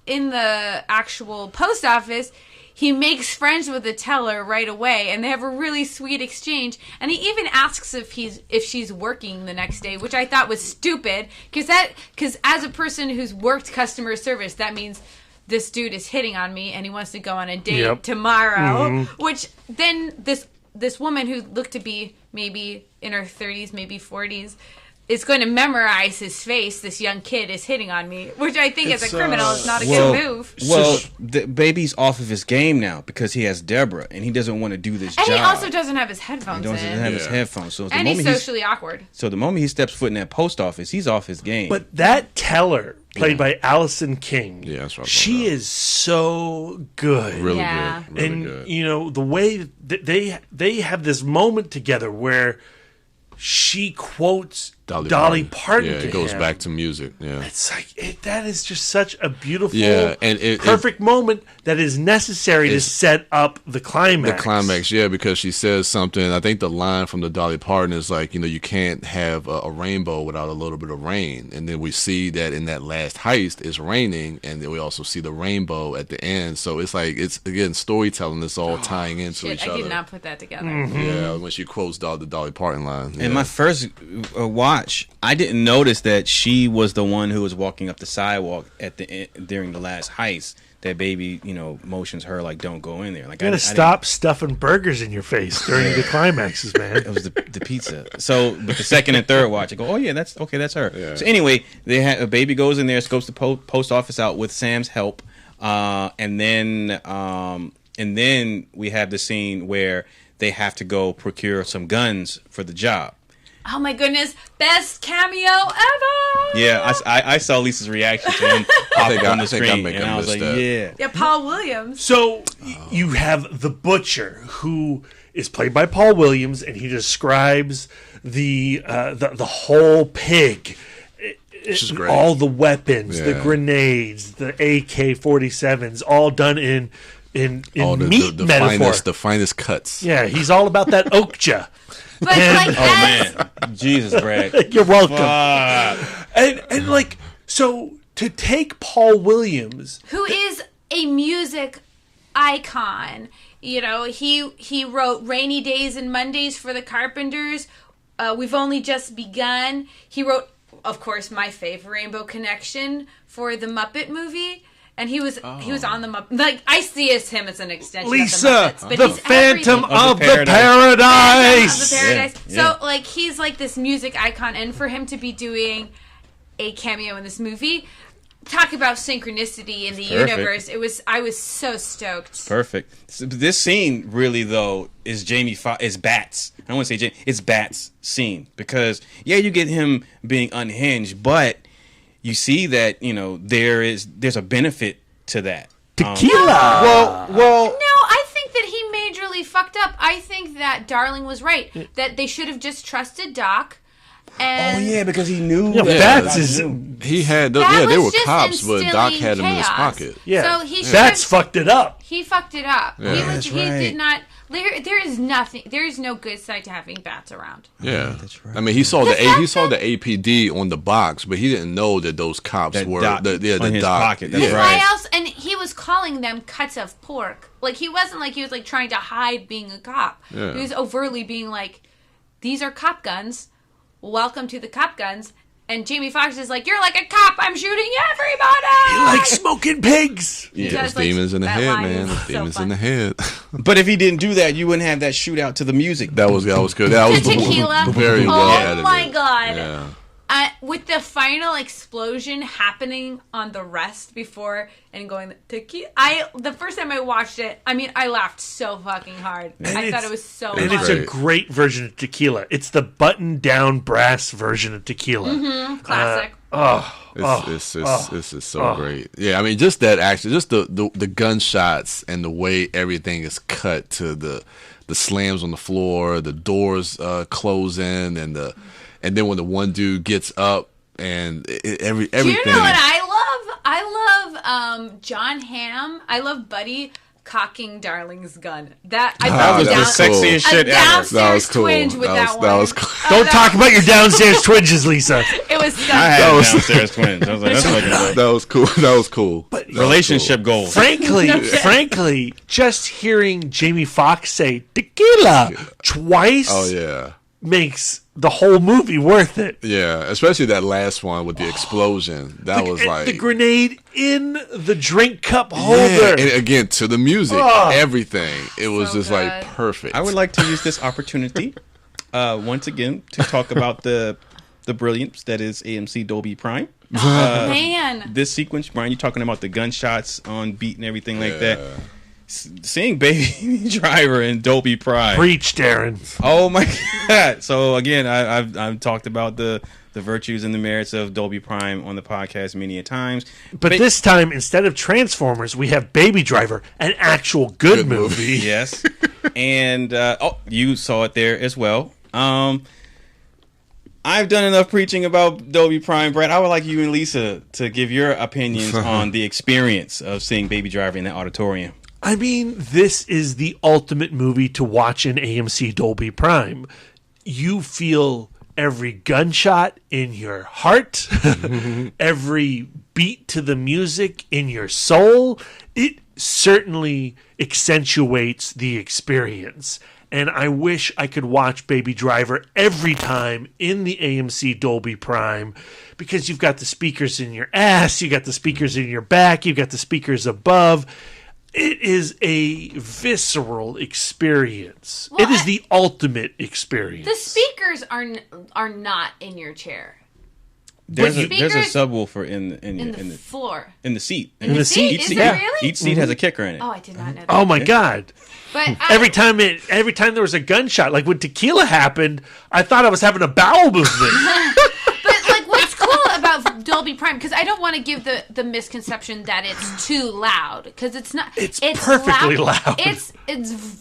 H: actual post office, he makes friends with the teller right away, and they have a really sweet exchange. And he even asks if she's working the next day, which I thought was stupid, because as a person who's worked customer service, that means this dude is hitting on me and he wants to go on a date tomorrow. Which then this woman who looked to be maybe in her 30s, maybe 40s, is going to memorize his face. This young kid is hitting on me, which I think as a criminal is not a good move.
F: Well, the Baby's off of his game now because he has Deborah, and he doesn't want to do this job.
H: And he also doesn't have his headphones
F: He doesn't have his headphones. So
H: and he's socially awkward.
F: So the moment he steps foot in that post office, he's off his game.
I: But that teller, played by Allison King,
G: that's right.
I: She is so good.
G: Really good. Really
I: and
G: good.
I: The way that they have this moment together where she quotes Dolly Parton.
G: Yeah, it goes back to music. Yeah,
I: it's like that is just such a beautiful,
G: and
I: perfect moment that is necessary to set up the climax.
G: The climax, because she says something. I think the line from the Dolly Parton is like, you can't have a rainbow without a little bit of rain. And then we see that in that last heist, it's raining, and then we also see the rainbow at the end. So it's like it's again storytelling that's all tying into each other.
H: I did not put that together.
G: Yeah, when she quotes the Dolly Parton line.
F: In my first watch, I didn't notice that she was the one who was walking up the sidewalk at the end, during the last heist. That Baby, motions her like, "Don't go in there." Like,
I: you gotta stop stuffing burgers in your face during the climaxes, man.
F: It was the pizza. So, but the second and third watch, I go, "Oh yeah, that's her." Yeah. So anyway, a Baby goes in there, scopes the post office out with Sam's help, and then we have the scene where they have to go procure some guns for the job.
H: Oh my goodness, best cameo ever!
F: Yeah, I saw Lisa's reaction to him popping on the screen, and I was like,
H: yeah, Paul Williams.
I: So you have the butcher, who is played by Paul Williams, and he describes the whole pig.
G: Which is great.
I: All the weapons, the grenades, the AK-47s, all done in meat metaphor.
G: The finest cuts.
I: Yeah, he's all about that okja.
H: But
F: man, Jesus, Brad,
I: you're welcome. And like, so to take Paul Williams,
H: who is a music icon, he wrote "Rainy Days and Mondays" for the Carpenters. We've Only Just Begun. He wrote, of course, my favorite, Rainbow Connection for the Muppet movie. And he was on the Muppet. Like, I see him as an extension
I: Lisa,
H: of the Muppets. But
I: the
H: he's
I: Phantom of the Paradise.
H: Phantom of the Paradise.
F: Yeah.
H: So, like, he's like this music icon. And for him to be doing a cameo in this movie, talk about synchronicity in the universe. I was so stoked.
F: Perfect. So this scene really, though, is is Bats. I don't want to say Jamie. It's Bats' scene. Because, you get him being unhinged, but you see that, there's a benefit to that.
I: Tequila!
F: Well.
H: No, I think that he majorly fucked up. I think that Darling was right. That they should have just trusted Doc. And
F: because he knew.
I: Yeah, Bats is...
G: He had... they were cops, but Doc had him in his pocket.
I: Yeah,
H: so he
I: Bats fucked it up.
H: He fucked it up.
G: Yeah.
H: He did not... There is nothing... There is no good side to having Bats around.
G: Yeah, that's right. I mean, he saw the APD on the box, but he didn't know that those cops were
F: the
G: Doc.
F: Pocket. That's
H: And
F: right.
H: why else? And he was calling them cuts of pork. Like, he wasn't like he was like trying to hide being a cop.
G: Yeah.
H: He was overtly being like, "These are cop guns. Welcome to the cop guns." And Jamie Foxx is like, "You're like a cop. I'm shooting everybody."
I: He likes smoking pigs.
G: Yeah,
H: Does,
G: there's demons in the
H: that
G: head,
H: line
G: man.
H: is
G: There's
H: so
G: demons
H: fun.
G: in the head.
F: But if he didn't do that, you wouldn't have that shootout to the music.
G: That was good. That was
H: Tequila.
G: very well edited.
H: Oh my god.
G: Yeah.
H: With the final explosion happening on the rest before and going tequila, the first time I watched it, I laughed so fucking hard. I thought it was so
I: And
H: fun.
I: it's a great version of tequila. It's the button-down brass version of tequila.
H: Classic.
G: This is so great. Yeah, I mean, just that action, just the gunshots and the way everything is cut to the slams on the floor, the doors closing, and then when the one dude gets up and everything.
H: Do you know what I love? I love John Hamm. I love Buddy cocking Darling's gun. That
F: was the sexiest shit ever.
H: Downstairs
G: was cool.
H: twinge with that one.
G: That was cool.
I: Don't talk about your downstairs twinges, Lisa.
H: It was so
F: I had downstairs twins. I was like, that's fucking great.
G: That was cool.
I: But
F: Relationship goals.
I: Frankly, just hearing Jamie Foxx say tequila twice makes the whole movie worth it.
G: Yeah, especially that last one with the explosion. That was like
I: the grenade in the drink cup holder.
G: Yeah, and again, to the music, everything. It was
H: So
G: just
H: good.
G: like perfect.
F: I would like to use this opportunity once again to talk about the brilliance that is AMC Dolby Prime.
H: Man.
F: This sequence, Brian, you're talking about the gunshots on beat and everything like that. Seeing Baby Driver in Dolby Prime.
I: Preach, Darren.
F: Oh my God! So again, I've talked about the virtues and the merits of Dolby Prime on the podcast many a times.
I: But this time, instead of Transformers, we have Baby Driver, an actual good movie.
F: Yes, and you saw it there as well. I've done enough preaching about Dolby Prime, Brett. I would like you and Lisa to give your opinions on the experience of seeing Baby Driver in that auditorium.
I: I mean, this is the ultimate movie to watch in AMC Dolby Prime. You feel every gunshot in your heart, every beat to the music in your soul. It certainly accentuates the experience. And I wish I could watch Baby Driver every time in the AMC Dolby Prime, because you've got the speakers in your ass, you got the speakers in your back, you've got the speakers above. It is a visceral experience.
H: Well,
I: it is the ultimate experience.
H: The speakers are not in your chair.
F: There's a subwoofer in the
H: floor.
F: In the seat.
H: In the seat? Is it really?
F: Each seat has a kicker in it.
H: Oh, I did not know that.
I: Oh my God.
H: But
I: every time there was a gunshot, like when Tequila happened, I thought I was having a bowel movement.
H: But like, what's cool about Dolby Prime? Because I don't want to give the misconception that it's too loud, because it's not.
I: It's perfectly loud.
H: It's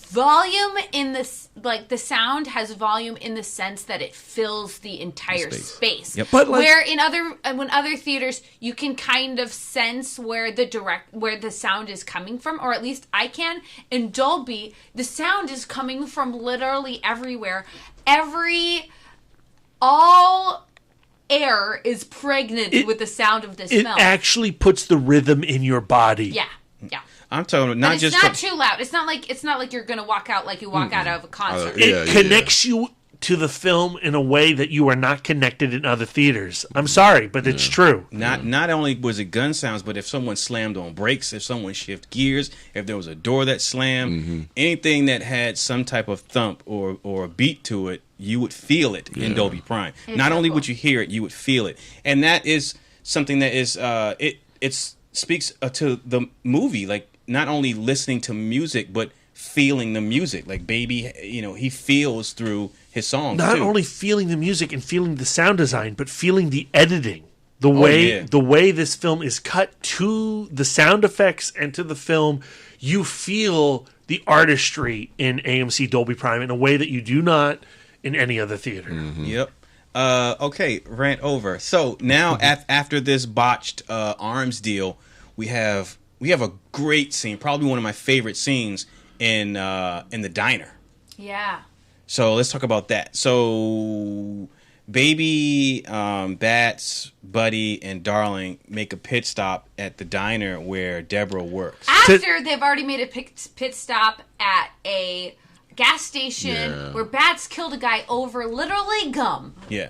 H: volume in this. Like, the sound has volume in the sense that it fills the entire space.
F: Yep.
I: But
H: where in other theaters you can kind of sense where the sound is coming from, or at least I can. In Dolby, the sound is coming from literally everywhere. All air is pregnant with the sound of this film.
I: It actually puts the rhythm in your body.
H: Yeah.
F: I'm talking about
H: it's not too loud. It's not like you're gonna walk out like you walk out of a concert.
I: It connects you to the film in a way that you are not connected in other theaters. I'm sorry, but it's true.
F: Not only was it gun sounds, but if someone slammed on brakes, if someone shifted gears, if there was a door that slammed, anything that had some type of thump or a beat to it, you would feel it in Dolby Prime. Not only would you hear it, you would feel it, and that is something that is it speaks to the movie, like. Not only listening to music, but feeling the music. Like Baby, he feels through his songs.
I: Not only feeling the music and feeling the sound design, but feeling the editing. The way this film is cut to the sound effects and to the film, you feel the artistry in AMC Dolby Prime in a way that you do not in any other theater.
F: Yep. Okay, rant over. So now after this botched arms deal, we have a great scene, probably one of my favorite scenes in the diner.
H: Yeah.
F: So let's talk about that. So Baby, Bats, Buddy, and Darling make a pit stop at the diner where Deborah works.
H: After they've already made a pit stop at a gas station where Bats killed a guy over literally gum.
F: Yeah.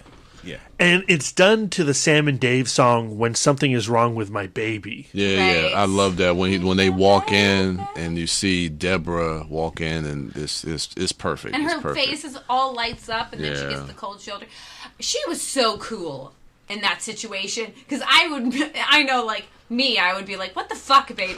I: And it's done to the Sam and Dave song, When Something Is Wrong With My Baby.
G: Yeah. I love that. When they walk in and you see Deborah walk in, and it's perfect.
H: And
G: it's
H: her
G: perfect.
H: face is all lights up, and then she gets the cold shoulder. She was so cool in that situation, because I would be like, what the fuck, baby?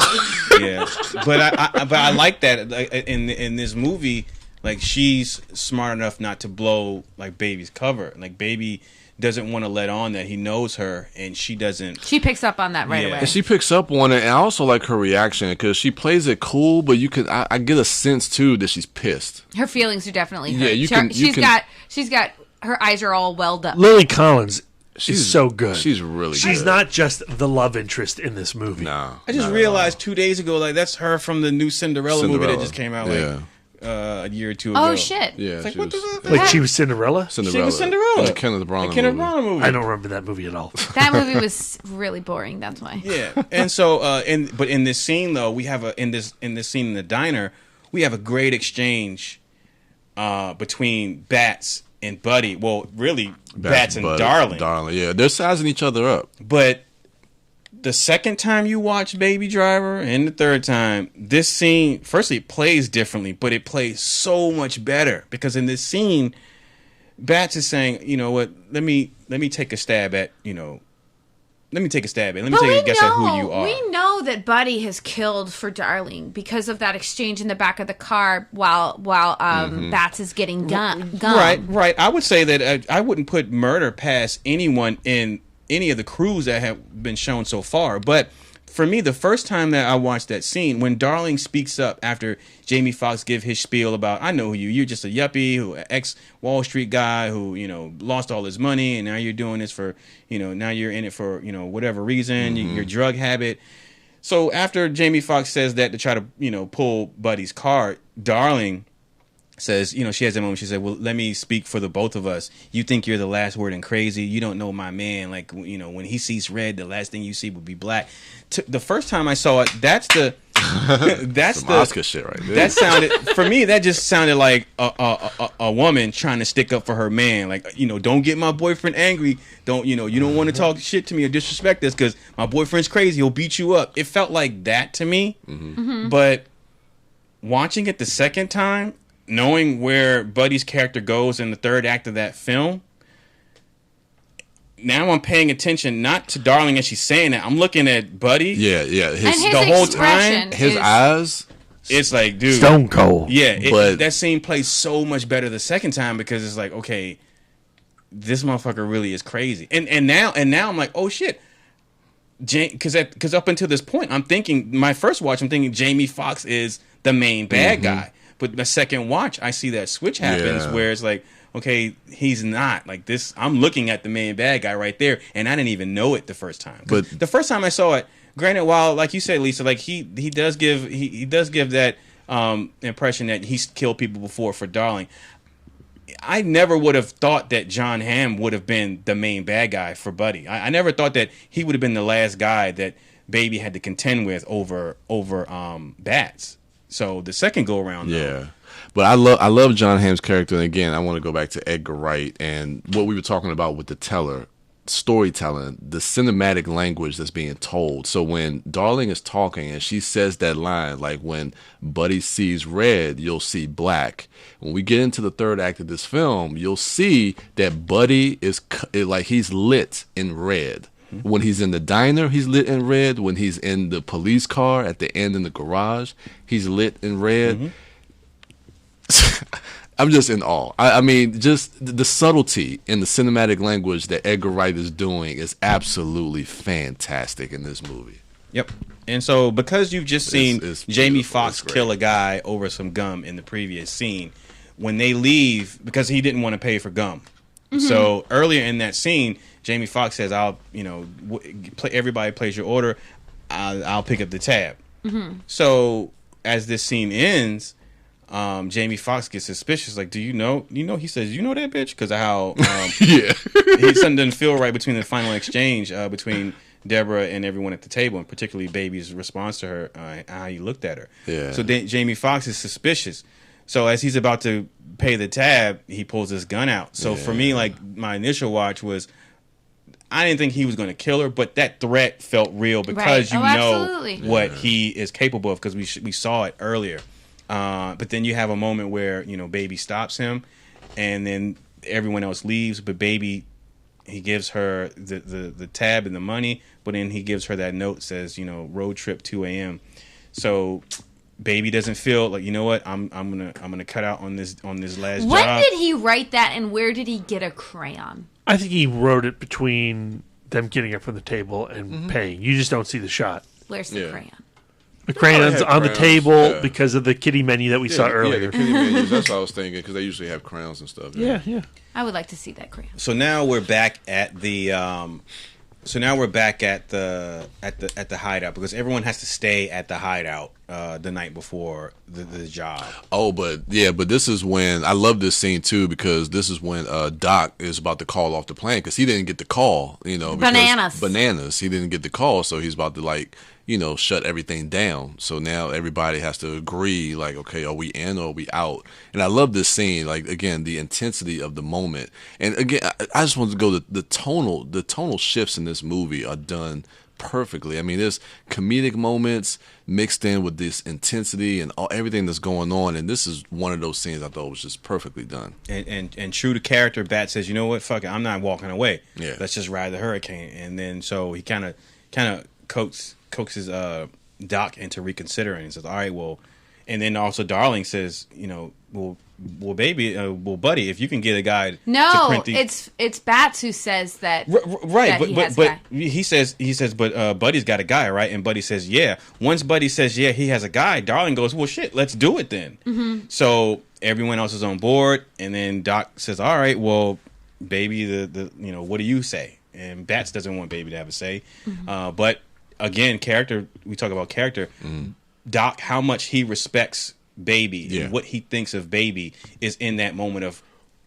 F: Yeah. But I like that in this movie. Like, she's smart enough not to blow, like, Baby's cover. Like, Baby doesn't want to let on that he knows her, and she doesn't.
H: She picks up on that right away.
G: And she picks up on it, and I also like her reaction, because she plays it cool, but I get a sense, too, that she's pissed.
H: Her feelings are definitely hurt.
G: Yeah,
H: she's got, her eyes are all welled up.
I: Lily Collins is so good.
G: She's really good.
I: She's not just the love interest in this movie.
G: No.
F: I just realized 2 days ago, like, that's her from the new Cinderella movie that just came out, a year or two ago.
H: Oh, shit.
G: Yeah,
F: like, what the
I: Like, she was Cinderella?
F: She was Cinderella.
G: The Kenneth Branagh
F: movie.
I: I don't remember that movie at all.
H: That movie was really boring, that's why.
F: Yeah. And so but in this scene though, we have in this scene in the diner, we have a great exchange between Bats and Buddy. Well, really Bats and
G: Buddy,
F: Darling.
G: Darling, yeah. They're sizing each other up.
F: But the second time you watch Baby Driver and the third time, this scene, firstly, it plays differently, but it plays so much better, because in this scene, Bats is saying, you know what, let me take a stab at, let me take a guess at who you are.
H: We know that Buddy has killed for Darling because of that exchange in the back of the car while Bats is getting gum.
F: Right. I would say that I wouldn't put murder past anyone in any of the crews that have been shown so far. But for me, the first time that I watched that scene, when Darling speaks up after Jamie Foxx give his spiel about, I know who you're just a yuppie, ex-Wall Street guy who, lost all his money, and now you're doing this for, now you're in it for, whatever reason, your drug habit. So after Jamie Foxx says that to try to, pull Buddy's card, Darling says, she has that moment. She said, well, let me speak for the both of us. You think you're the last word and crazy. You don't know my man. Like, when he sees red, the last thing you see would be black. The first time I saw it, that's the
G: Oscar shit right there.
F: That sounded, for me, that just sounded like a woman trying to stick up for her man. Like, don't get my boyfriend angry. You don't want to talk shit to me or disrespect us because my boyfriend's crazy. He'll beat you up. It felt like that to me. But watching it the second time, knowing where Buddy's character goes in the third act of that film, now I'm paying attention not to Darling as she's saying that. I'm looking at Buddy.
G: Yeah.
H: His
F: the whole time,
G: his eyes.
F: It's like, dude,
I: Stone Cold.
F: Yeah,
G: but
F: that scene plays so much better the second time because it's like, okay, this motherfucker really is crazy. And now I'm like, oh shit, because up until this point, I'm thinking Jamie Foxx is the main bad guy. But the second watch, I see that switch happens where it's like, okay, he's not like this. I'm looking at the main bad guy right there, and I didn't even know it the first time. But the first time I saw it. Granted, while like you said, Lisa, like he does give that impression that he's killed people before for Darling. I never would have thought that John Hamm would have been the main bad guy for Buddy. I never thought that he would have been the last guy that Baby had to contend with over Bats. So the second go around,
G: yeah. But I love John Hamm's character, and again, I want to go back to Edgar Wright and what we were talking about with the teller. Storytelling, the cinematic language that's being told. So when Darling is talking and she says that line, like when Buddy sees red, you'll see black. When we get into the third act of this film, you'll see that Buddy is like he's lit in red. When he's in the diner, he's lit in red. When he's in the police car at the end in the garage, he's lit in red. I'm just in awe. I mean, just the subtlety in the cinematic language that Edgar Wright is doing is absolutely fantastic in this movie.
F: Yep. And so because you've just seen Jamie Foxx kill a guy over some gum in the previous scene, when they leave, because he didn't want to pay for gum. So earlier in that scene, Jamie Foxx says, everybody plays your order. I'll pick up the tab. So as this scene ends, Jamie Foxx gets suspicious. Like, do you know? He says, you know that bitch? Because of how something doesn't feel right between the final exchange between Deborah and everyone at the table, and particularly Baby's response to her, how he looked at her. Yeah. So Jamie Foxx is suspicious. So as he's about to pay the tab, he pulls his gun out. So for me, like, my initial watch was, I didn't think he was going to kill her, but that threat felt real because you know what he is capable of, because we saw it earlier. But then you have a moment where, Baby stops him, and then everyone else leaves, but Baby, he gives her the tab and the money, but then he gives her that note, says, road trip 2 a.m. So Baby doesn't feel like, you know what, I'm gonna cut out on this last job.
H: When did he write that, and where did he get a crayon?
I: I think he wrote it between them getting up from the table and paying. You just don't see the shot.
H: Where's the crayon?
I: The crayon's on the table because of the kiddie menu that we saw earlier.
G: Yeah, the kiddie menus, that's what I was thinking, because they usually have crayons and stuff.
I: Yeah.
H: I would like to see that crayon.
F: So now we're back at the at the hideout, because everyone has to stay at the hideout the night before the job.
G: Oh, but this is when I love this scene too, because this is when Doc is about to call off the plane, because he didn't get the call, bananas. He didn't get the call, so he's about to shut everything down. So now everybody has to agree, like, okay, are we in or are we out? And I love this scene, like, again, the intensity of the moment. And again, I just want to go to the tonal shifts in this movie are done perfectly. I mean, there's comedic moments mixed in with this intensity and everything that's going on. And this is one of those scenes I thought was just perfectly done.
F: And true to character, Bat says, you know what, fuck it, I'm not walking away.
G: Yeah.
F: Let's just ride the hurricane. And then so he kind of coaxes Doc into reconsidering and says, all right, well, and then also Darling says, well, baby, buddy, if you can get a guy to print the...
H: it's Bats who says that.
F: Right,
H: that
F: but he says, but Buddy's got a guy, right? And Buddy says, yeah. Once Buddy says, yeah, he has a guy, Darling goes, well, shit, let's do it then. So everyone else is on board, and then Doc says, all right, well, baby, what do you say? And Bats doesn't want Baby to have a say, but again, character. We talk about character. Doc, how much he respects Baby and what he thinks of Baby is in that moment of,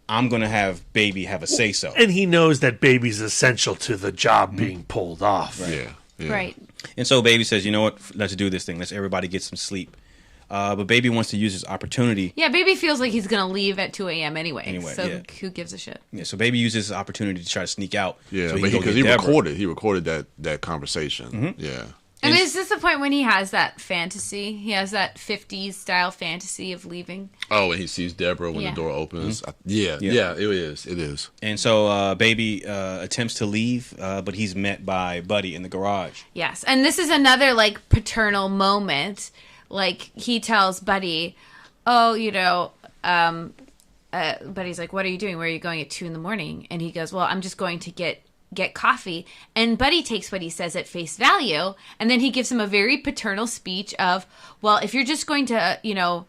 F: I'm going to have Baby have a say so.
I: And he knows that Baby's essential to the job being pulled off.
G: Right. Yeah.
H: Right.
F: And so Baby says, you know what, let's do this thing. Let's everybody get some sleep. But Baby wants to use his opportunity.
H: Yeah, Baby feels like he's going to leave at 2 a.m. anyway. So who gives a shit?
F: Yeah, so Baby uses his opportunity to try to sneak out.
G: Yeah,
F: so
G: because he recorded that conversation. Yeah.
H: I mean, is this the point when he has that fantasy? He has that 50s style fantasy of leaving.
G: Oh, and he sees Deborah when the door opens.
F: Mm-hmm.
G: Yeah, it is. It is.
F: And so Baby attempts to leave, but he's met by Buddy in the garage.
H: Yes, and this is another like paternal moment. Like he tells Buddy, "Oh, Buddy's like, what are you doing? Where are you going at 2 a.m? And he goes, well, I'm just going to get coffee. And Buddy takes what he says at face value, and then he gives him a very paternal speech of, well, if you're just going to,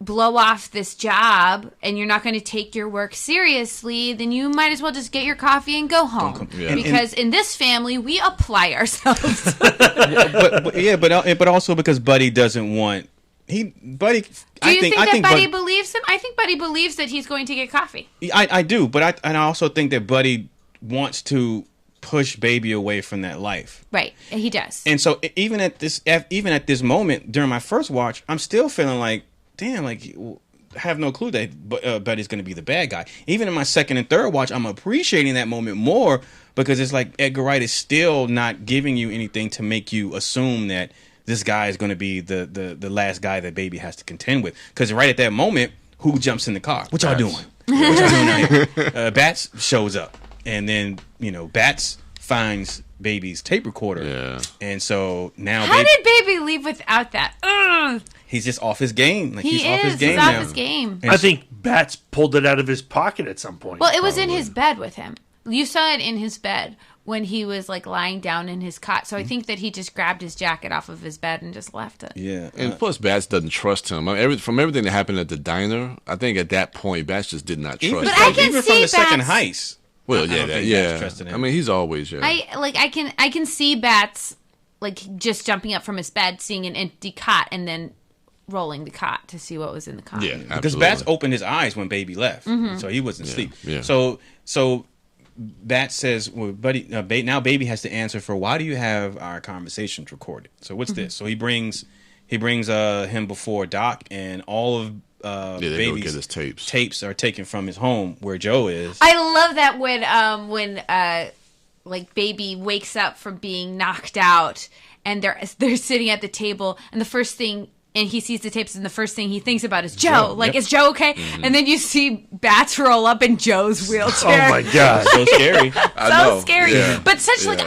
H: blow off this job and you're not going to take your work seriously, then you might as well just get your coffee and go home. Because in this family, we apply ourselves.
F: but also because Buddy doesn't want... Do you think
H: Buddy believes him? I think Buddy believes that he's going to get coffee.
F: I do, but I also think that Buddy wants to push Baby away from that life.
H: Right, he does.
F: And so even at this moment during my first watch, I'm still feeling like, damn, like I have no clue that Buddy's going to be the bad guy. Even in my second and third watch, I'm appreciating that moment more because it's like Edgar Wright is still not giving you anything to make you assume that this guy is going to be the last guy that Baby has to contend with. Because right at that moment, who jumps in the car? What y'all doing? What y'all doing out here? Bats shows up. And then, Bats finds Baby's tape recorder. Yeah. And so now...
H: How did Baby leave without that? Ugh.
F: He's just off his game.
H: He's off his game.
I: I think Bats pulled it out of his pocket at some point.
H: Well, it was in his bed with him. You saw it in his bed when he was like lying down in his cot. So I think that he just grabbed his jacket off of his bed and just left it.
G: Yeah. And plus, Bats doesn't trust him. From everything that happened at the diner, I think at that point, Bats just did not trust him.
F: Even from the second heist.
G: Well, I mean, he's always,
H: I can see Bats like just jumping up from his bed, seeing an empty cot, and then rolling the cot to see what was in the cot.
F: Yeah, because Bats opened his eyes when Baby left, so he wasn't asleep. Yeah. So Bats says, "Well, buddy, now Baby has to answer for why do you have our conversations recorded? So what's this?" So he brings him before Doc, and all of Baby's
G: go get his
F: tapes are taken from his home where Joe is.
H: I love that when like Baby wakes up from being knocked out, and they're sitting at the table, and the first thing. And he sees the tapes, and the first thing he thinks about is Joe. Like, is Joe okay? Mm-hmm. And then you see Bats roll up in Joe's wheelchair.
I: Oh, my God.
F: So scary.
H: So scary. Yeah. But such, like,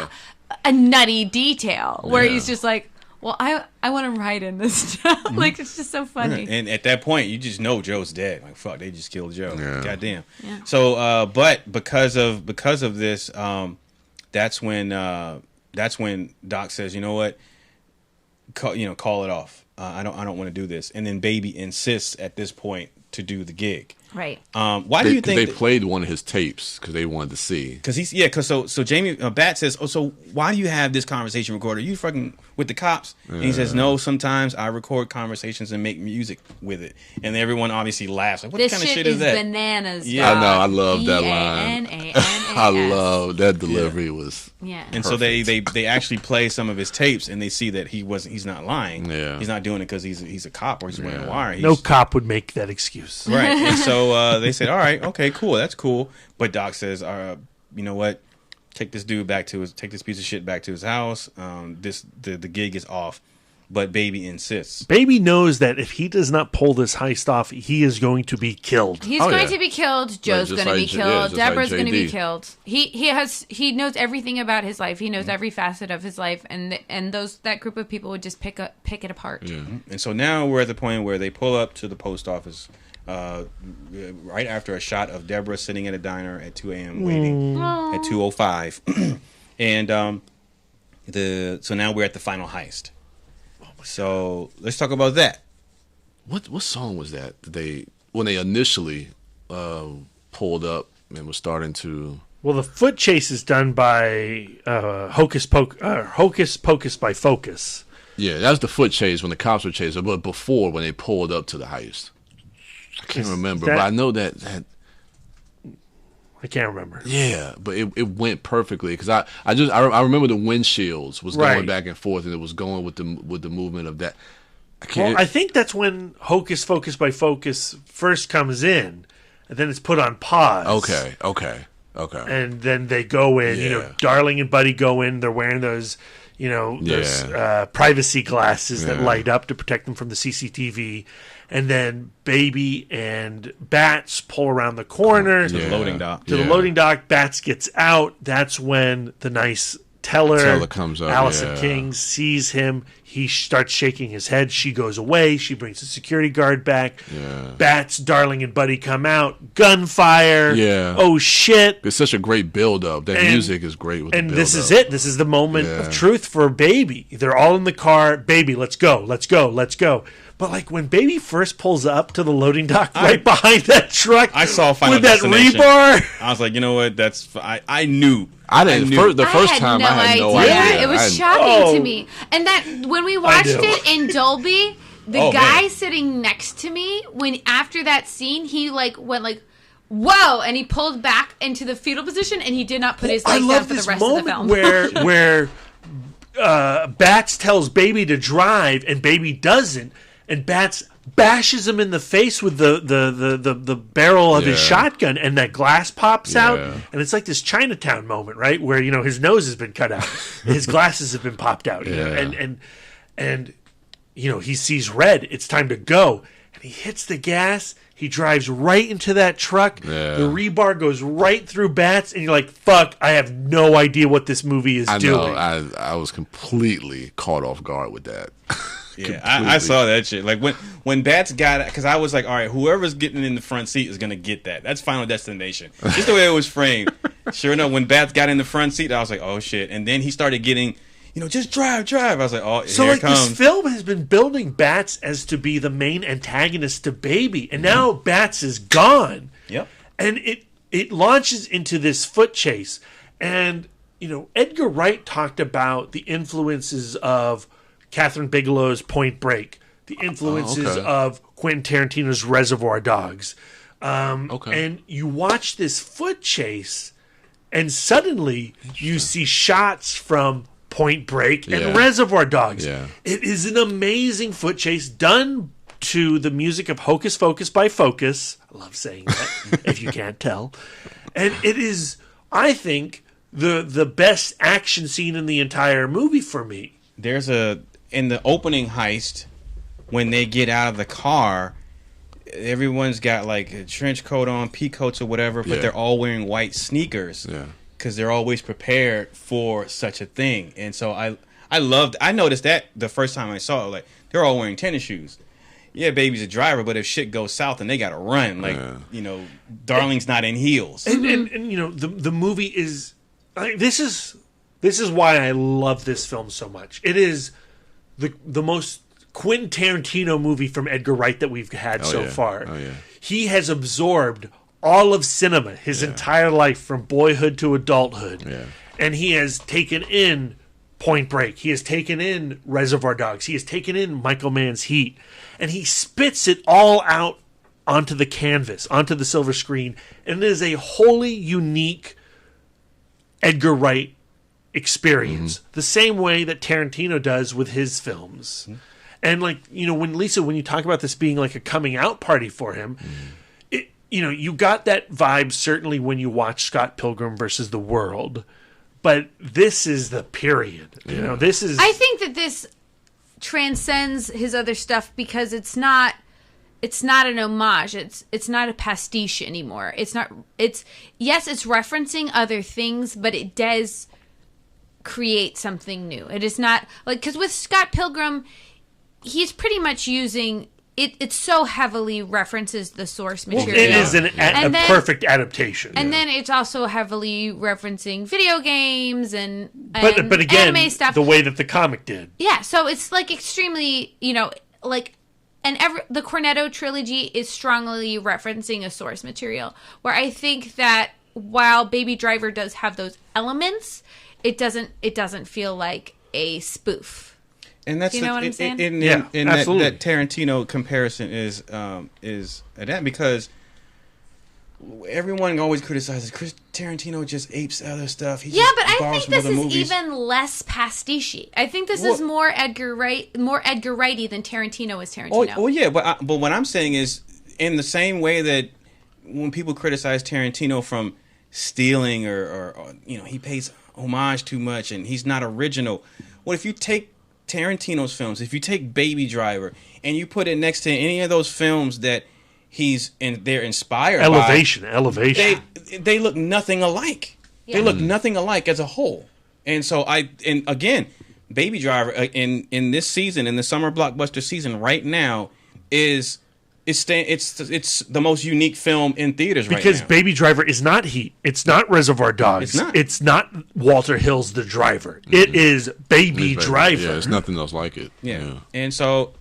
H: a nutty detail where he's just like, well, I want to ride in this Joe. Like, it's just so funny.
F: And at that point, you just know Joe's dead. Like, fuck, they just killed Joe.
G: Yeah.
F: Goddamn. Yeah. So, but because of this, that's when Doc says, you know what? Call it off. I don't want to do this. And then Baby insists at this point to do the gig.
H: Right.
F: Why do you think
G: they played one of his tapes because they wanted to see?
F: Because so Jamie Bat says, "Oh, so why do you have this conversation recorded? Are you fucking with the cops?" And he says, "No, sometimes I record conversations and make music with it." And everyone obviously laughs. Like, what kind of shit is that?
H: Bananas.
F: Yeah,
G: I know. I love that line. I love that delivery was.
H: Yeah.
F: And so they actually play some of his tapes, and they see that he's not lying. Yeah. He's not doing it because he's a cop or he's wearing a wire.
I: No cop would make that excuse.
F: Right. And so they said, all right, okay, cool, that's cool. But Doc says, you know what? Take this piece of shit back to his house. The gig is off. But Baby insists.
I: Baby knows that if he does not pull this heist off, he is going to be killed.
H: He's going to be killed. Joe's going to be killed. Deborah's going to be killed. He knows everything about his life. He knows every facet of his life, and that group of people would just pick it apart.
F: Yeah. And so now we're at the point where they pull up to the post office right after a shot of Deborah sitting at a diner at 2 a.m. waiting at 2:05, and so now we're at the final heist. So let's talk about that.
G: What song was that? When they initially pulled up and was starting to.
I: Well, the foot chase is done by Hocus Pocus by Focus.
G: Yeah, that was the foot chase when the cops were chasing, but before when they pulled up to the heist. I can't remember, but I know that.
I: I can't remember.
G: Yeah, but it went perfectly because I remember the windshields was going back and forth and it was going with the movement of that.
I: I think that's when Hocus Pocus by Focus first comes in, and then it's put on pause.
G: Okay.
I: And then they go in. Darling and Buddy go in. They're wearing those, there's privacy glasses that light up to protect them from the CCTV. And then Baby and Bats pull around the corner
F: to the loading dock.
I: The loading dock. Bats gets out. That's when the nice teller
G: comes up.
I: Allison King sees him. He starts shaking his head. She goes away. She brings the security guard back. Bats, Darling, and Buddy come out. Gunfire. Oh, shit.
G: It's such a great build-up. That music is great with the build-up.
I: This is it. This is the moment of truth for Baby. They're all in the car. Baby, let's go. Let's go. Let's go. But like when Baby first pulls up to the loading dock right behind that truck,
F: I saw Final
I: with that
F: Destination.
I: rebar.
F: I was like, you know what? I knew.
G: I didn't. The first time, I had no idea.
H: It was shocking to me. And that when we watched it in Dolby, the guy sitting next to me, when after that scene, he like went like, "Whoa!" and he pulled back into the fetal position, and he did not put his legs down for the rest of the film.
I: where Bats tells Baby to drive, and Baby doesn't, and Bats bashes him in the face with the barrel of his shotgun, and that glass pops out, and it's like this Chinatown moment, right, where his nose has been cut out, his glasses have been popped out, and he sees red. It's time to go, and he hits the gas. He drives right into that truck. The rebar goes right through Bats, and you're like, "Fuck! I have no idea what this movie is doing."
G: I was completely caught off guard with that.
F: Yeah, I saw that shit. Like when Bats got it, because I was like, all right, whoever's getting in the front seat is gonna get that. That's Final Destination. Just the way it was framed. Sure enough, when Bats got in the front seat, I was like, oh shit. And then he started getting, just drive. I was like, oh,
I: so
F: here
I: like
F: it comes.
I: This film has been building Bats as to be the main antagonist to Baby, and now Bats is gone.
F: Yep.
I: And it launches into this foot chase, and Edgar Wright talked about the influences of Catherine Bigelow's Point Break, the influences of Quentin Tarantino's Reservoir Dogs. And you watch this foot chase, and suddenly you see shots from Point Break and Reservoir Dogs. It is an amazing foot chase done to the music of Hocus Pocus by Focus. I love saying that, if you can't tell. And it is, I think, the best action scene in the entire movie for me.
F: There's in the opening heist, when they get out of the car, everyone's got like a trench coat on, pea coats or whatever, but they're all wearing white sneakers because they're always prepared for such a thing. And so I noticed that the first time I saw it, like they're all wearing tennis shoes. Yeah, Baby's a driver, but if shit goes south and they got to run, like Darling's not in heels.
I: And the movie is this is why I love this film so much. It is the most Quentin Tarantino movie from Edgar Wright that we've had so far. He has absorbed all of cinema, his entire life, from boyhood to adulthood. And he has taken in Point Break. He has taken in Reservoir Dogs. He has taken in Michael Mann's Heat. And he spits it all out onto the canvas, onto the silver screen. And it is a wholly unique Edgar Wright experience, the same way that Tarantino does with his films. And like, when you talk about this being like a coming out party for him, you got that vibe certainly when you watch Scott Pilgrim versus the World, but this is the period. This is.
H: I think that this transcends his other stuff because it's not an homage. It's not a pastiche anymore. It's referencing other things, but it does create something new. It is not like, because with Scott Pilgrim, he's pretty much using it. It so heavily references the source material.
I: It is a perfect adaptation.
H: And then it's also heavily referencing video games and
I: but again,
H: anime stuff,
I: the way that the comic did.
H: Yeah, so it's like extremely, and the Cornetto trilogy is strongly referencing a source material. Where I think that while Baby Driver does have those elements, it doesn't feel like a spoof.
F: And that's
H: what I'm saying?
F: Absolutely. That Tarantino comparison is that because everyone always criticizes Chris Tarantino just apes other stuff.
H: But I think this is even less pastiche. I think this is more Edgar Wrighty than Tarantino is Tarantino.
F: Oh yeah, but what I'm saying is, in the same way that when people criticize Tarantino from stealing or he pays homage too much and he's not original. Well, if you take Tarantino's films, if you take Baby Driver, and you put it next to any of those films that they're inspired
I: elevation.
F: They look nothing alike. Yeah. They look nothing alike as a whole. And so again, Baby Driver in this season, in the summer blockbuster season right now, it's the most unique film in theaters right now.
I: Because Baby Driver is not Heat. It's not Reservoir Dogs. It's not Walter Hill's The Driver. Mm-hmm. It is Baby Driver.
G: Yeah, there's nothing else like it.
F: Yeah. And so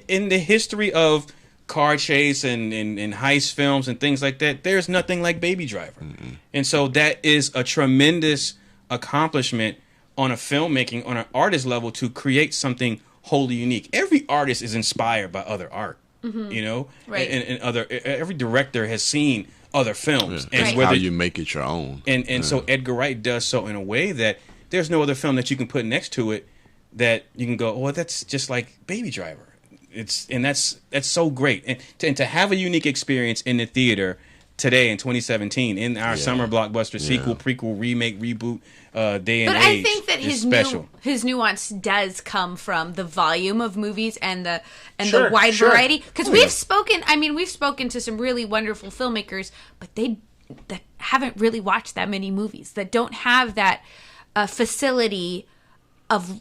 F: in the history of car chase and heist films and things like that, there's nothing like Baby Driver. Mm-hmm. And so that is a tremendous accomplishment on a filmmaking, on an artist level, to create something wholly unique. Every artist is inspired by other art. Mm-hmm. You know,
H: right?
F: And every director has seen other films,
G: and
F: whether
G: how you make it your own.
F: And so Edgar Wright does so in a way that there's no other film that you can put next to it that you can go, well, that's just like Baby Driver. That's so great, and to have a unique experience in the theater today in 2017 in our summer blockbuster sequel, prequel, remake, reboot day and age.
H: But I think that his nuance does come from the volume of movies and the wide variety. Because we've spoken to some really wonderful filmmakers, but that haven't really watched that many movies, that don't have that facility of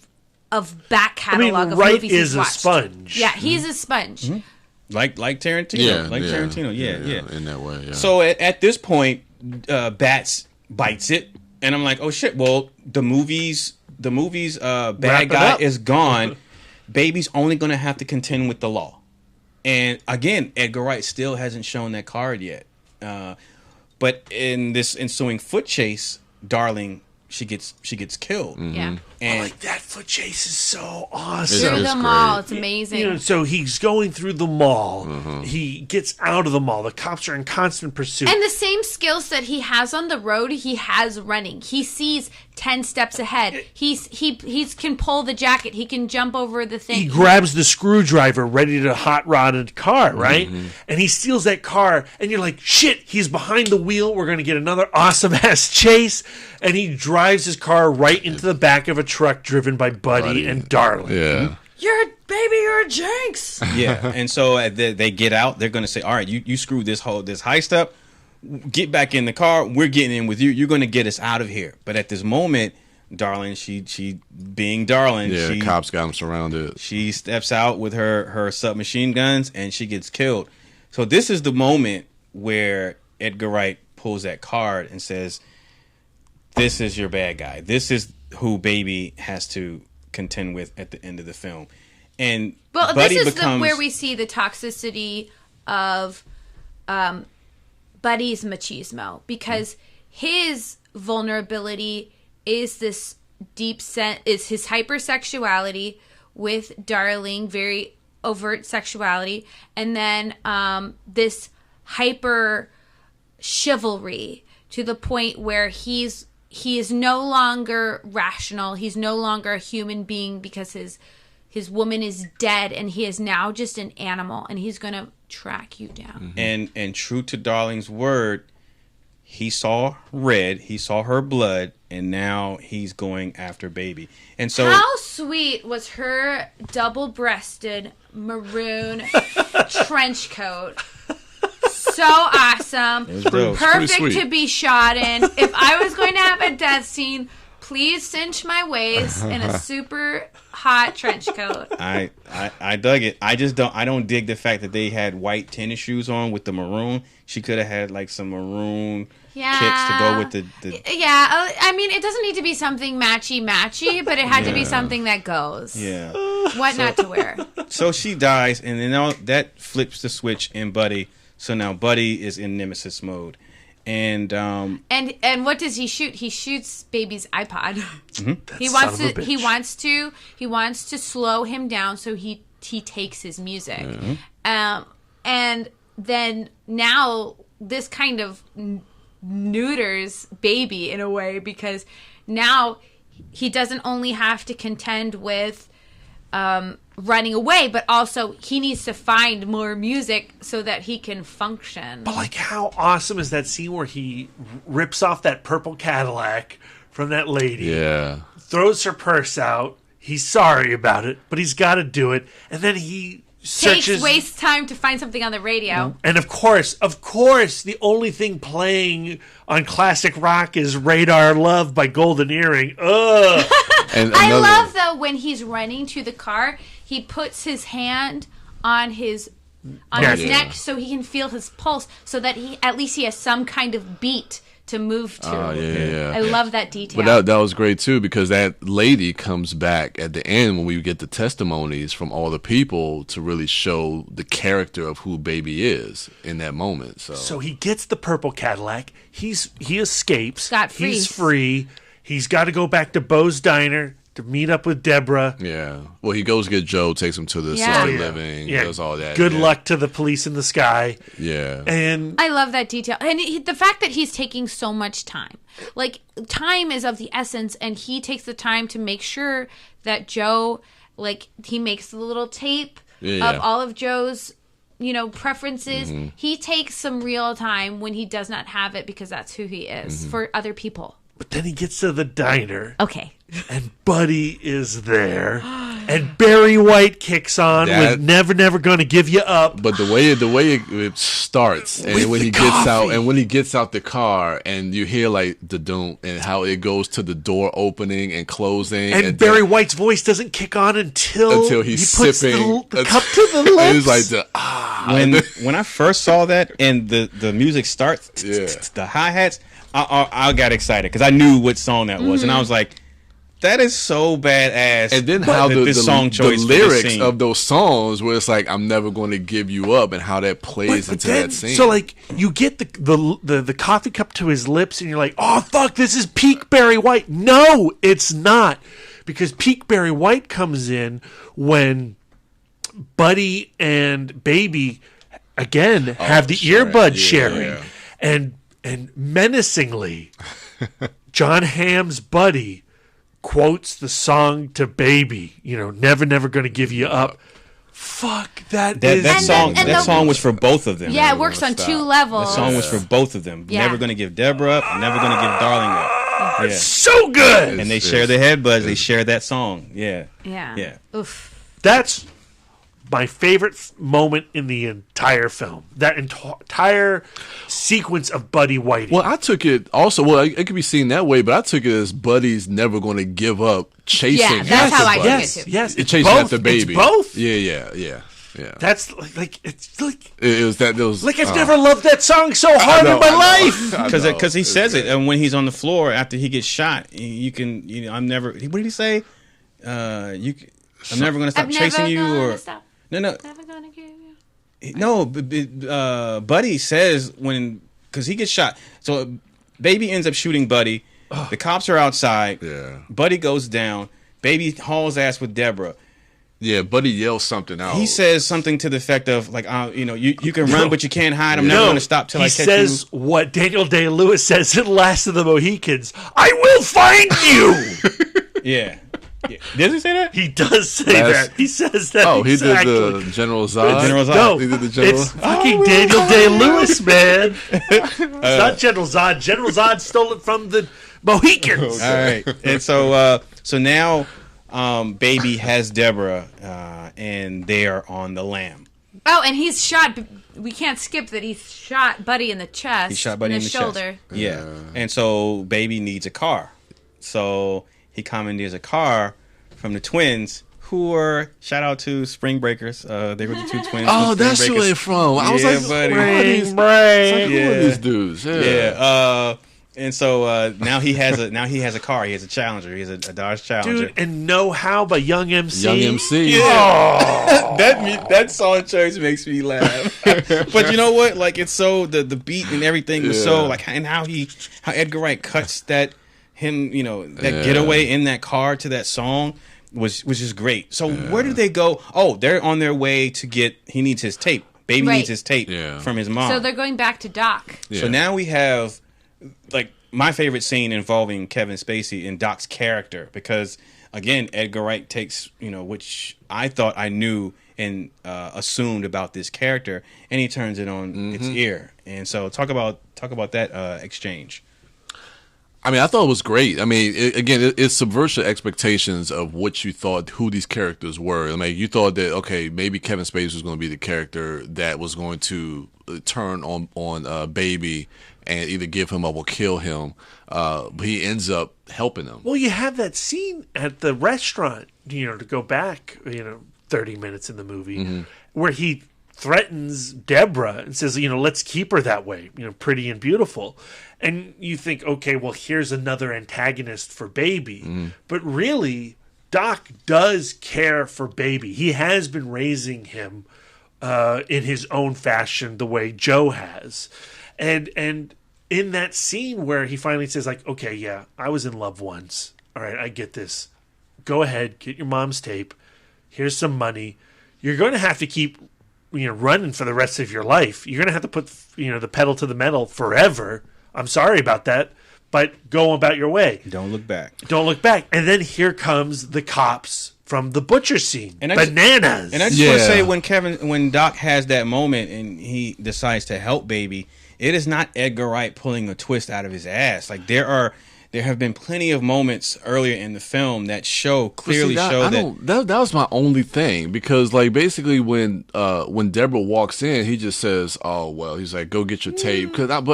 H: back catalog of
I: Wright
H: movies he's
I: is
H: watched.
I: A sponge.
H: Yeah, he's a sponge.
F: Mm-hmm. Like Tarantino. Tarantino. Yeah.
G: In that way, yeah.
F: So at this point, Bats bites it, and I'm like, oh shit, well, the movie's bad guy is gone. Baby's only going to have to contend with the law. And again, Edgar Wright still hasn't shown that card yet. But in this ensuing foot chase, Darling, she gets killed.
G: Mm-hmm.
H: Yeah.
F: And
I: that foot chase is so awesome.
H: Through the mall, it's amazing.
I: So he's going through the mall.
G: Mm-hmm.
I: He gets out of the mall. The cops are in constant pursuit.
H: And the same skills that he has on the road, he has running. He sees 10 steps ahead. He can pull the jacket. He can jump over the thing.
I: He grabs the screwdriver ready to hot rod a car, right? Mm-hmm. And he steals that car, and you're like, shit, he's behind the wheel. We're going to get another awesome-ass chase. And he drives his car right into the back of a truck driven by Buddy and Darling.
G: Yeah.
H: You're a jinx.
F: Yeah. And so they get out. They're going to say, all right, you screwed this heist up. Get back in the car. We're getting in with you. You're going to get us out of here. But at this moment, Darling, she being Darling.
G: Yeah, the cops got him surrounded.
F: She steps out with her submachine guns, and she gets killed. So this is the moment where Edgar Wright pulls that card and says, this is your bad guy. This is who Baby has to contend with at the end of the film. And Buddy
H: this is
F: becomes
H: where we see the toxicity of Buddy's machismo, because his vulnerability is this is his hypersexuality with Darling, very overt sexuality, and then this hyper chivalry to the point where he is no longer rational. He's no longer a human being because his woman is dead, and he is now just an animal, and he's going to track you down.
F: Mm-hmm. And true to Darling's word, he saw red, he saw her blood, and now he's going after Baby. And so
H: how sweet was her double-breasted maroon trench coat? So awesome. Perfect to be shot in. If I was going to have a death scene, please cinch my waist in a super hot trench coat.
F: I dug it. I don't dig the fact that they had white tennis shoes on with the maroon. She could have had like some maroon kicks to go with the
H: Yeah, I mean, it doesn't need to be something matchy, but it had to be something that goes.
F: Yeah.
H: What not to wear.
F: So she dies, and then that flips the switch in Buddy. So now Buddy is in Nemesis mode. And
H: what does he shoot? He shoots Baby's iPod.
F: Mm-hmm.
H: He wants to slow him down, so he takes his music. Mm-hmm. And then now this kind of neuters Baby in a way, because now he doesn't only have to contend with running away, but also he needs to find more music so that he can function.
I: But like, how awesome is that scene where he rips off that purple Cadillac from that lady, throws her purse out, He's sorry about it, but he's got to do it. And then he
H: wastes time to find something on the radio.
I: And of course, the only thing playing on classic rock is Radar Love by Golden Earring. Ugh.
H: I love, though, when he's running to the car, he puts his hand on his neck so he can feel his pulse, so that he has some kind of beat to move to. I love that detail.
G: But that was great too, because that lady comes back at the end when we get the testimonies from all the people to really show the character of who Baby is in that moment. So
I: he gets the purple Cadillac. He escapes.
H: Scot-free.
I: He's free. He's got to go back to Bo's Diner to meet up with Deborah.
G: Yeah. Well, he goes get Joe, takes him to the assisted living, does all that.
I: Good luck to the police in the sky.
G: Yeah.
I: And
H: I love that detail. And the fact that he's taking so much time. Like, time is of the essence, and he takes the time to make sure that Joe, like, he makes the little tape of all of Joe's, preferences. Mm-hmm. He takes some real time when he does not have it, because that's who he is for other people.
I: But then he gets to the diner.
H: Okay.
I: And Buddy is there. And Barry White kicks on with Never, Never Gonna Give You Up.
G: But the way it starts, and when he gets out the car, and you hear like the doom, and how it goes to the door opening and closing,
I: and Barry White's voice doesn't kick on until
G: he's
I: he puts
G: sipping
I: the cup to the lips.
G: It's like
F: when I first saw that and the music starts, the hi-hats, I got excited because I knew what song that was, and I was like, that is so badass.
G: And then how the lyrics of those songs, where it's like, I'm never going to give you up, and how that plays into that scene.
I: So like, you get the coffee cup to his lips, and you're like, oh fuck, this is peak Barry White. No, it's not, because peak Barry White comes in when Buddy and Baby again have the earbud sharing, and menacingly, John Hamm's Buddy quotes the song to Baby, Never, Never Gonna Give You Up. Fuck, that
F: song was for both of them.
H: Yeah, it works on two levels.
F: The song was for both of them. Yeah. Never Gonna Give Deborah up, Never Gonna Give Darling up.
I: It's so good!
F: And they share the headbuds, they share that song. Yeah.
H: Oof.
I: That's my favorite moment in the entire film. That entire sequence of Buddy Whiting.
G: Well, I took it also. Well, it could be seen that way, but I took it as Buddy's never going to give up chasing.
H: Yeah, that's how I took it too.
I: Yes,
G: it's chasing after Baby.
I: It's both.
G: Yeah.
I: That's like it's like
G: it was
I: like I've never loved that song so hard in my life.
F: Because he says it, and when he's on the floor after he gets shot, you can I'm never. What did he say? I'm never going to stop chasing you, or. No.
H: Never gonna give you.
F: No, Buddy says because he gets shot. So Baby ends up shooting Buddy. The cops are outside.
G: Yeah.
F: Buddy goes down. Baby hauls ass with Deborah.
G: Yeah, Buddy yells something out.
F: He says something to the effect of like, you can run, but you can't hide. I'm never going to stop till I catch you.
I: He says what Daniel Day-Lewis says in Last of the Mohicans. I will find you.
F: Yeah. Does he say that?
I: He does say that. He says that.
G: Oh,
I: exactly.
G: He did the General Zod.
I: No,
G: he did the General.
I: It's fucking Daniel Day-Lewis, man. It's not General Zod. General Zod stole it from the Mohicans.
F: All right, and so now, Baby has Deborah, and they are on the lam.
H: Oh, and he's shot. We can't skip that. He shot Buddy in the chest.
F: He shot Buddy in the
H: shoulder.
F: Chest. Yeah, and so Baby needs a car. So he commandeers a car from the twins, who were, shout out to Spring Breakers. They were the two twins.
G: Oh, that's where they're from. I was like,
F: buddy.
G: Who are these dudes?
F: Yeah. And so now he has a car. He has a Challenger. He has a Dodge Challenger.
I: Dude, and Know How by Young MC.
G: Young MC.
F: Yeah. Oh. that song choice makes me laugh. But you know what? Like, it's so the beat and everything was so like, and how Edgar Wright cuts that getaway in that car to that song was just great. So where did they go? Oh, they're on their way to he needs his tape. Baby needs his tape from his mom.
H: So they're going back to Doc.
F: Yeah. So now we have like my favorite scene involving Kevin Spacey and Doc's character, because again, Edgar Wright takes, which I thought I knew and assumed about this character, and he turns it on its ear. And so talk about that exchange.
G: I mean, I thought it was great. I mean, it subverts your expectations of what you thought who these characters were. I mean, you thought that, okay, maybe Kevin Spacey was going to be the character that was going to turn on Baby and either give him up or kill him. But he ends up helping him.
I: Well, you have that scene at the restaurant, to go back, 30 minutes in the movie, where he threatens Deborah and says, let's keep her that way, pretty and beautiful. And you think, okay, well, here's another antagonist for Baby. But really, Doc does care for Baby. He has been raising him in his own fashion, the way Joe has. And in that scene where he finally says, like, okay, yeah, I was in love once. All right, I get this. Go ahead, get your mom's tape. Here's some money. You're going to have to keep running for the rest of your life. You're going to have to put the pedal to the metal forever. I'm sorry about that, but go about your way.
F: Don't look back.
I: Don't look back. And then here comes the cops from the butcher scene. And bananas.
F: And I just want to say, when Doc has that moment and he decides to help Baby, it is not Edgar Wright pulling a twist out of his ass. Like there have been plenty of moments earlier in the film that clearly show
G: that was my only thing, because like basically when Deborah walks in, he just says, "Oh well," he's like, "Go get your tape." That's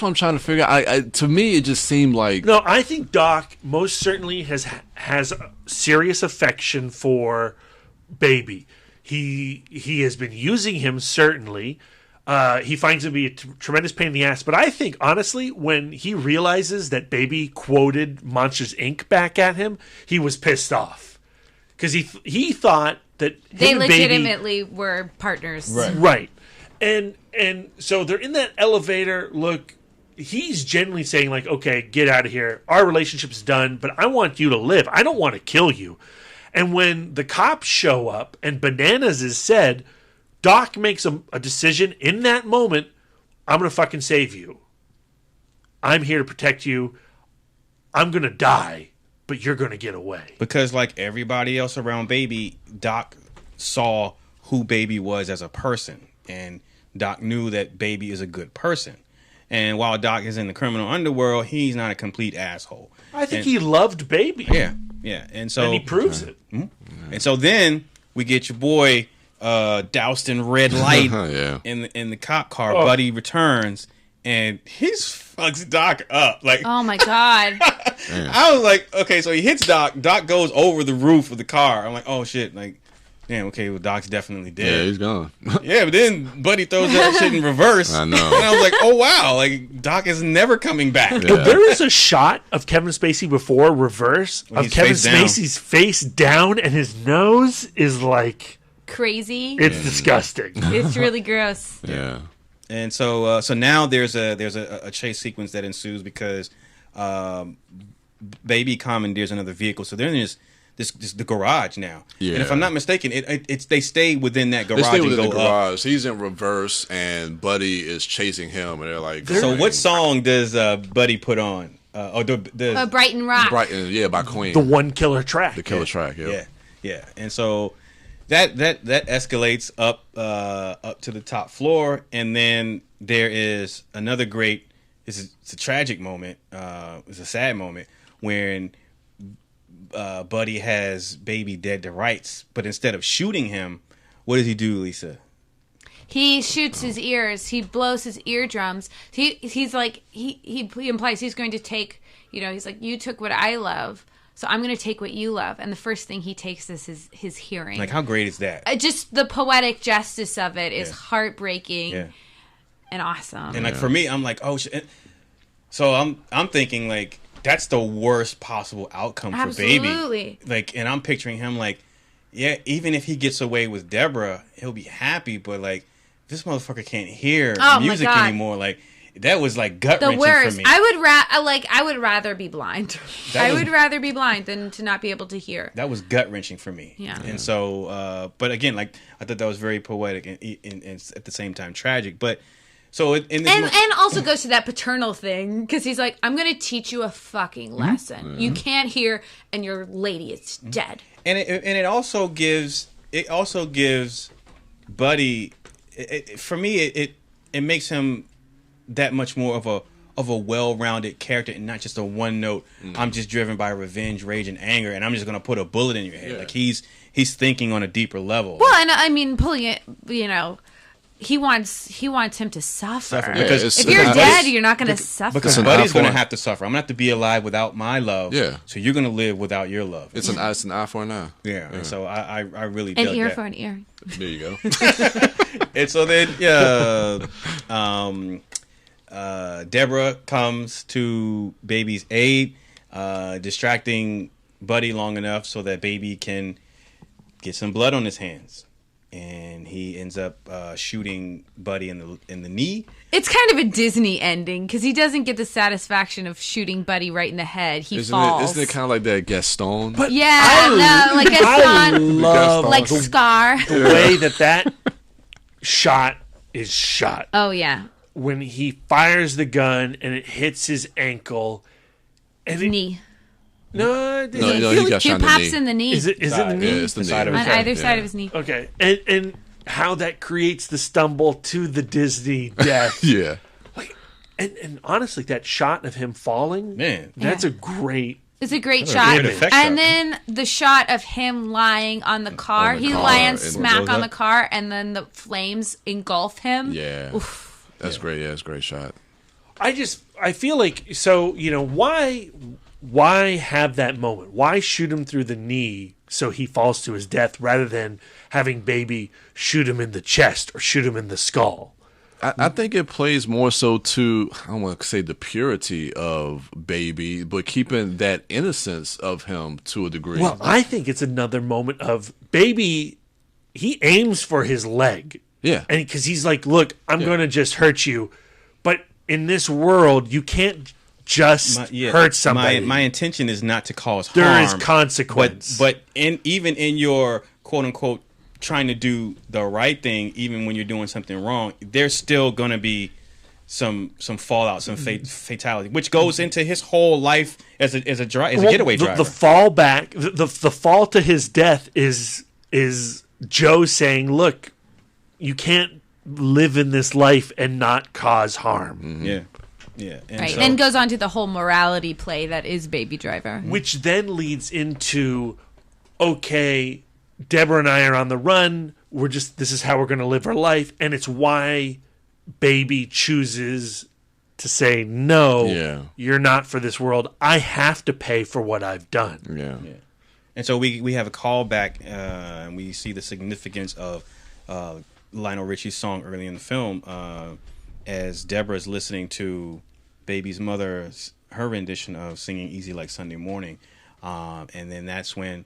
G: what I'm trying to figure out. To me, it just seemed like
I: no. I think Doc most certainly has serious affection for Baby. He has been using him certainly. He finds him to be a tremendous pain in the ass. But I think, honestly, when he realizes that Baby quoted Monsters, Inc. back at him, he was pissed off. Because he thought that
H: they
I: him and
H: legitimately were partners.
I: Right. And so they're in that elevator. Look, he's genuinely saying, like, okay, get out of here. Our relationship's done, but I want you to live. I don't want to kill you. And when the cops show up and bananas is said, Doc makes a decision in that moment. I'm going to fucking save you. I'm here to protect you. I'm going to die, but you're going to get away.
F: Because like everybody else around Baby, Doc saw who Baby was as a person. And Doc knew that Baby is a good person. And while Doc is in the criminal underworld, he's not a complete asshole.
I: I think he loved Baby.
F: Yeah. And he
I: proves it.
F: Mm-hmm. And so then we get your boy... doused in red light in the cop car. Buddy returns and he fucks Doc up. Like,
H: oh my god!
F: I was like, okay, so he hits Doc. Doc goes over the roof of the car. I'm like, oh shit! Like, damn. Okay, well, Doc's definitely dead.
G: Yeah, he's gone.
F: Yeah, but then Buddy throws that shit in reverse.
G: I know.
F: And I was like, oh wow! Like Doc is never coming back.
I: Yeah. But there is a shot of Kevin Spacey before reverse of Kevin Spacey's face down, and his nose is like.
H: Crazy.
I: It's disgusting.
H: It's really gross.
G: Yeah.
F: And so now there's a chase sequence that ensues because Baby commandeers another vehicle. So they're in the garage now. Yeah. And if I'm not mistaken, it's they stay within that garage.
G: They stay within
F: and
G: the
F: go
G: garage.
F: Up.
G: He's in reverse, and Buddy is chasing him, and they're like.
F: So what song does Buddy put on? The
H: Brighton Rock.
G: Brighton, yeah, by Queen.
I: The one killer track.
G: The killer track. Yeah.
F: Yeah. And so. That escalates up to the top floor, and then there is another great. It's a tragic moment. It's a sad moment when Buddy has Baby dead to rights, but instead of shooting him, what does he do, Lisa?
H: He shoots his ears. He blows his eardrums. He's like he implies he's going to take. He's like, you took what I love. So I'm going to take what you love. And the first thing he takes is his hearing.
F: Like, how great is that?
H: Just the poetic justice of it is heartbreaking and awesome.
F: And, like, for me, I'm like, oh, shit. So I'm thinking, like, that's the worst possible outcome for Baby.
H: Absolutely.
F: Like, and I'm picturing him, like, yeah, even if he gets away with Deborah, he'll be happy. But, like, this motherfucker can't hear music anymore. Like, that was like gut wrenching for me.
H: I would rather be blind. I would rather be blind than to not be able to hear.
F: That was gut wrenching for me.
H: Yeah.
F: And so, but again, like I thought that was very poetic and at the same time tragic. But so and
H: also goes to that paternal thing because he's like, I'm going to teach you a fucking lesson. Mm-hmm. You can't hear, and your lady is dead.
F: And it also gives Buddy. For me, it makes him that much more of of a well-rounded character and not just a one note. I'm just driven by revenge, rage, and anger, and I'm just gonna put a bullet in your head.
G: Yeah.
F: Like he's thinking on a deeper level.
H: Well, and I mean, pulling it, he wants him to suffer.
F: Because
H: if you're dead, you're not going to suffer.
F: Because Buddy's going to have to suffer. I'm going to have to be alive without my love.
G: Yeah.
F: So you're going to live without your love.
G: It's an eye for an eye.
F: Yeah. And so I really
H: an
F: dug
H: ear
F: that.
H: for an ear.
G: There you go.
F: And so then Deborah comes to Baby's aid, distracting Buddy long enough so that Baby can get some blood on his hands. And he ends up shooting Buddy in the knee. It's
H: kind of a Disney ending because he doesn't get the satisfaction of shooting Buddy right in the head. He falls.
G: Isn't it kind of like that Gaston?
H: But like Gaston.
I: I love
H: like Scar.
I: The way that shot is shot.
H: Oh yeah.
I: When he fires the gun and it hits his ankle, and
H: knee.
I: No,
G: he got shot
H: pops in the knee.
I: Is it the knee?
G: Yeah, it's the knee.
F: Side of his
H: on either side of his knee.
I: Okay, and how that creates the stumble to the Disney death.
G: Yeah.
I: And honestly, that shot of him falling,
F: man,
I: that's a great.
H: It's a great shot.
F: Effect
H: and
F: shot.
H: Then the shot of him lying on the car. He lands smack on the car, and then the flames engulf him.
G: Yeah.
H: Oof.
G: That's great. Yeah, it's a great shot.
I: I feel like, so, why have that moment? Why shoot him through the knee so he falls to his death rather than having Baby shoot him in the chest or shoot him in the skull?
G: I think it plays more so to, I don't want to say the purity of Baby, but keeping that innocence of him to a degree.
I: Well, I think it's another moment of Baby, he aims for his leg.
G: Yeah.
I: And because he's like, look, I'm going to just hurt you. But in this world, you can't just hurt somebody.
F: My intention is not to cause
I: harm.
F: There
I: is consequence.
F: But even in your quote unquote trying to do the right thing, even when you're doing something wrong, there's still going to be some fallout, some fatality, which goes into his whole life as a getaway driver.
I: The fall back, the fall to his death is Joe saying, "Look, you can't live in this life and not cause harm."
F: Mm-hmm. Yeah. Yeah. And
H: right.
F: So,
H: then goes on to the whole morality play that is Baby Driver.
I: Which then leads into, okay, Deborah and I are on the run. This is how we're going to live our life. And it's why Baby chooses to say, no, you're not for this world. I have to pay for what I've done.
G: Yeah.
F: And so we have a callback, and we see the significance of Lionel Richie's song early in the film, as Deborah is listening to Baby's mother's her rendition of singing "Easy Like Sunday Morning," and then that's when,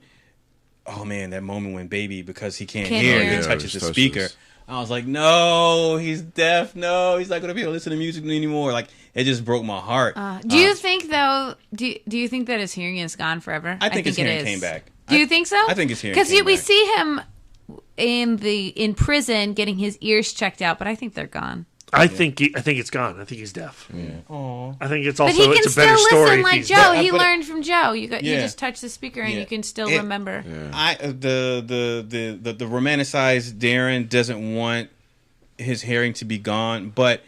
F: oh man, that moment when Baby, because he can't hear, he touches the speaker. I was like, no, he's deaf. No, he's not going to be able to listen to music anymore. Like, it just broke my heart.
H: Do you think though? Do you think that his hearing is gone forever?
F: I think his hearing came back.
H: Do you think so?
F: I think his hearing
H: because
F: came
H: we
F: back.
H: see him in prison getting his ears checked out, but I think they're gone.
I: I think it's gone. I think he's deaf.
F: Yeah.
I: I think it's
H: But
I: also
H: he can
I: it's a better
H: still
I: story.
H: listen
I: if
H: like
I: he's
H: Joe.
I: deaf.
H: He learned from Joe. You just touch the speaker and
F: Yeah.
H: you can still remember.
F: Yeah. The romanticized Darren doesn't want his hearing to be gone, but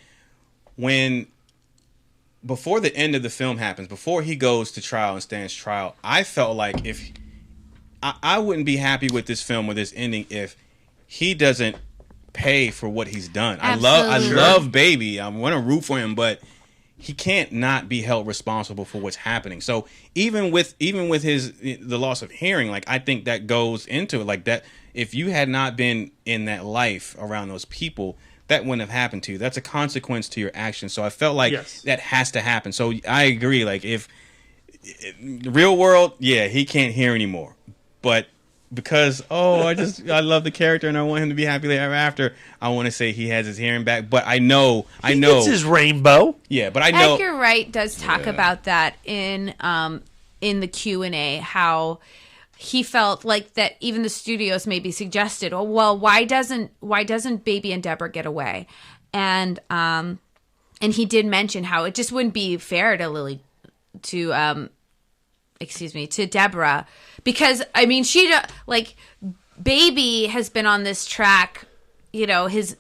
F: before the end of the film happens, before he goes to trial and stands trial, I felt like if I wouldn't be happy with this film or this ending if he doesn't pay for what he's done.
H: Absolutely.
F: I love Baby. I want to root for him, but he can't not be held responsible for what's happening. So even with the loss of hearing, like I think that goes into it. Like that, if you had not been in that life around those people, that wouldn't have happened to you. That's a consequence to your actions. So I felt like that has to happen. So I agree. Like if the real world, he can't hear anymore, but because I love the character and I want him to be happy ever after, I want to say he has his hearing back. But I know
I: He gets his rainbow.
F: Yeah, but I know
H: Edgar Wright does talk about that in the Q&A, how he felt like that even the studios maybe suggested, why doesn't Baby and Deborah get away? And he did mention how it just wouldn't be fair to to Deborah, because I mean Baby has been on this track, his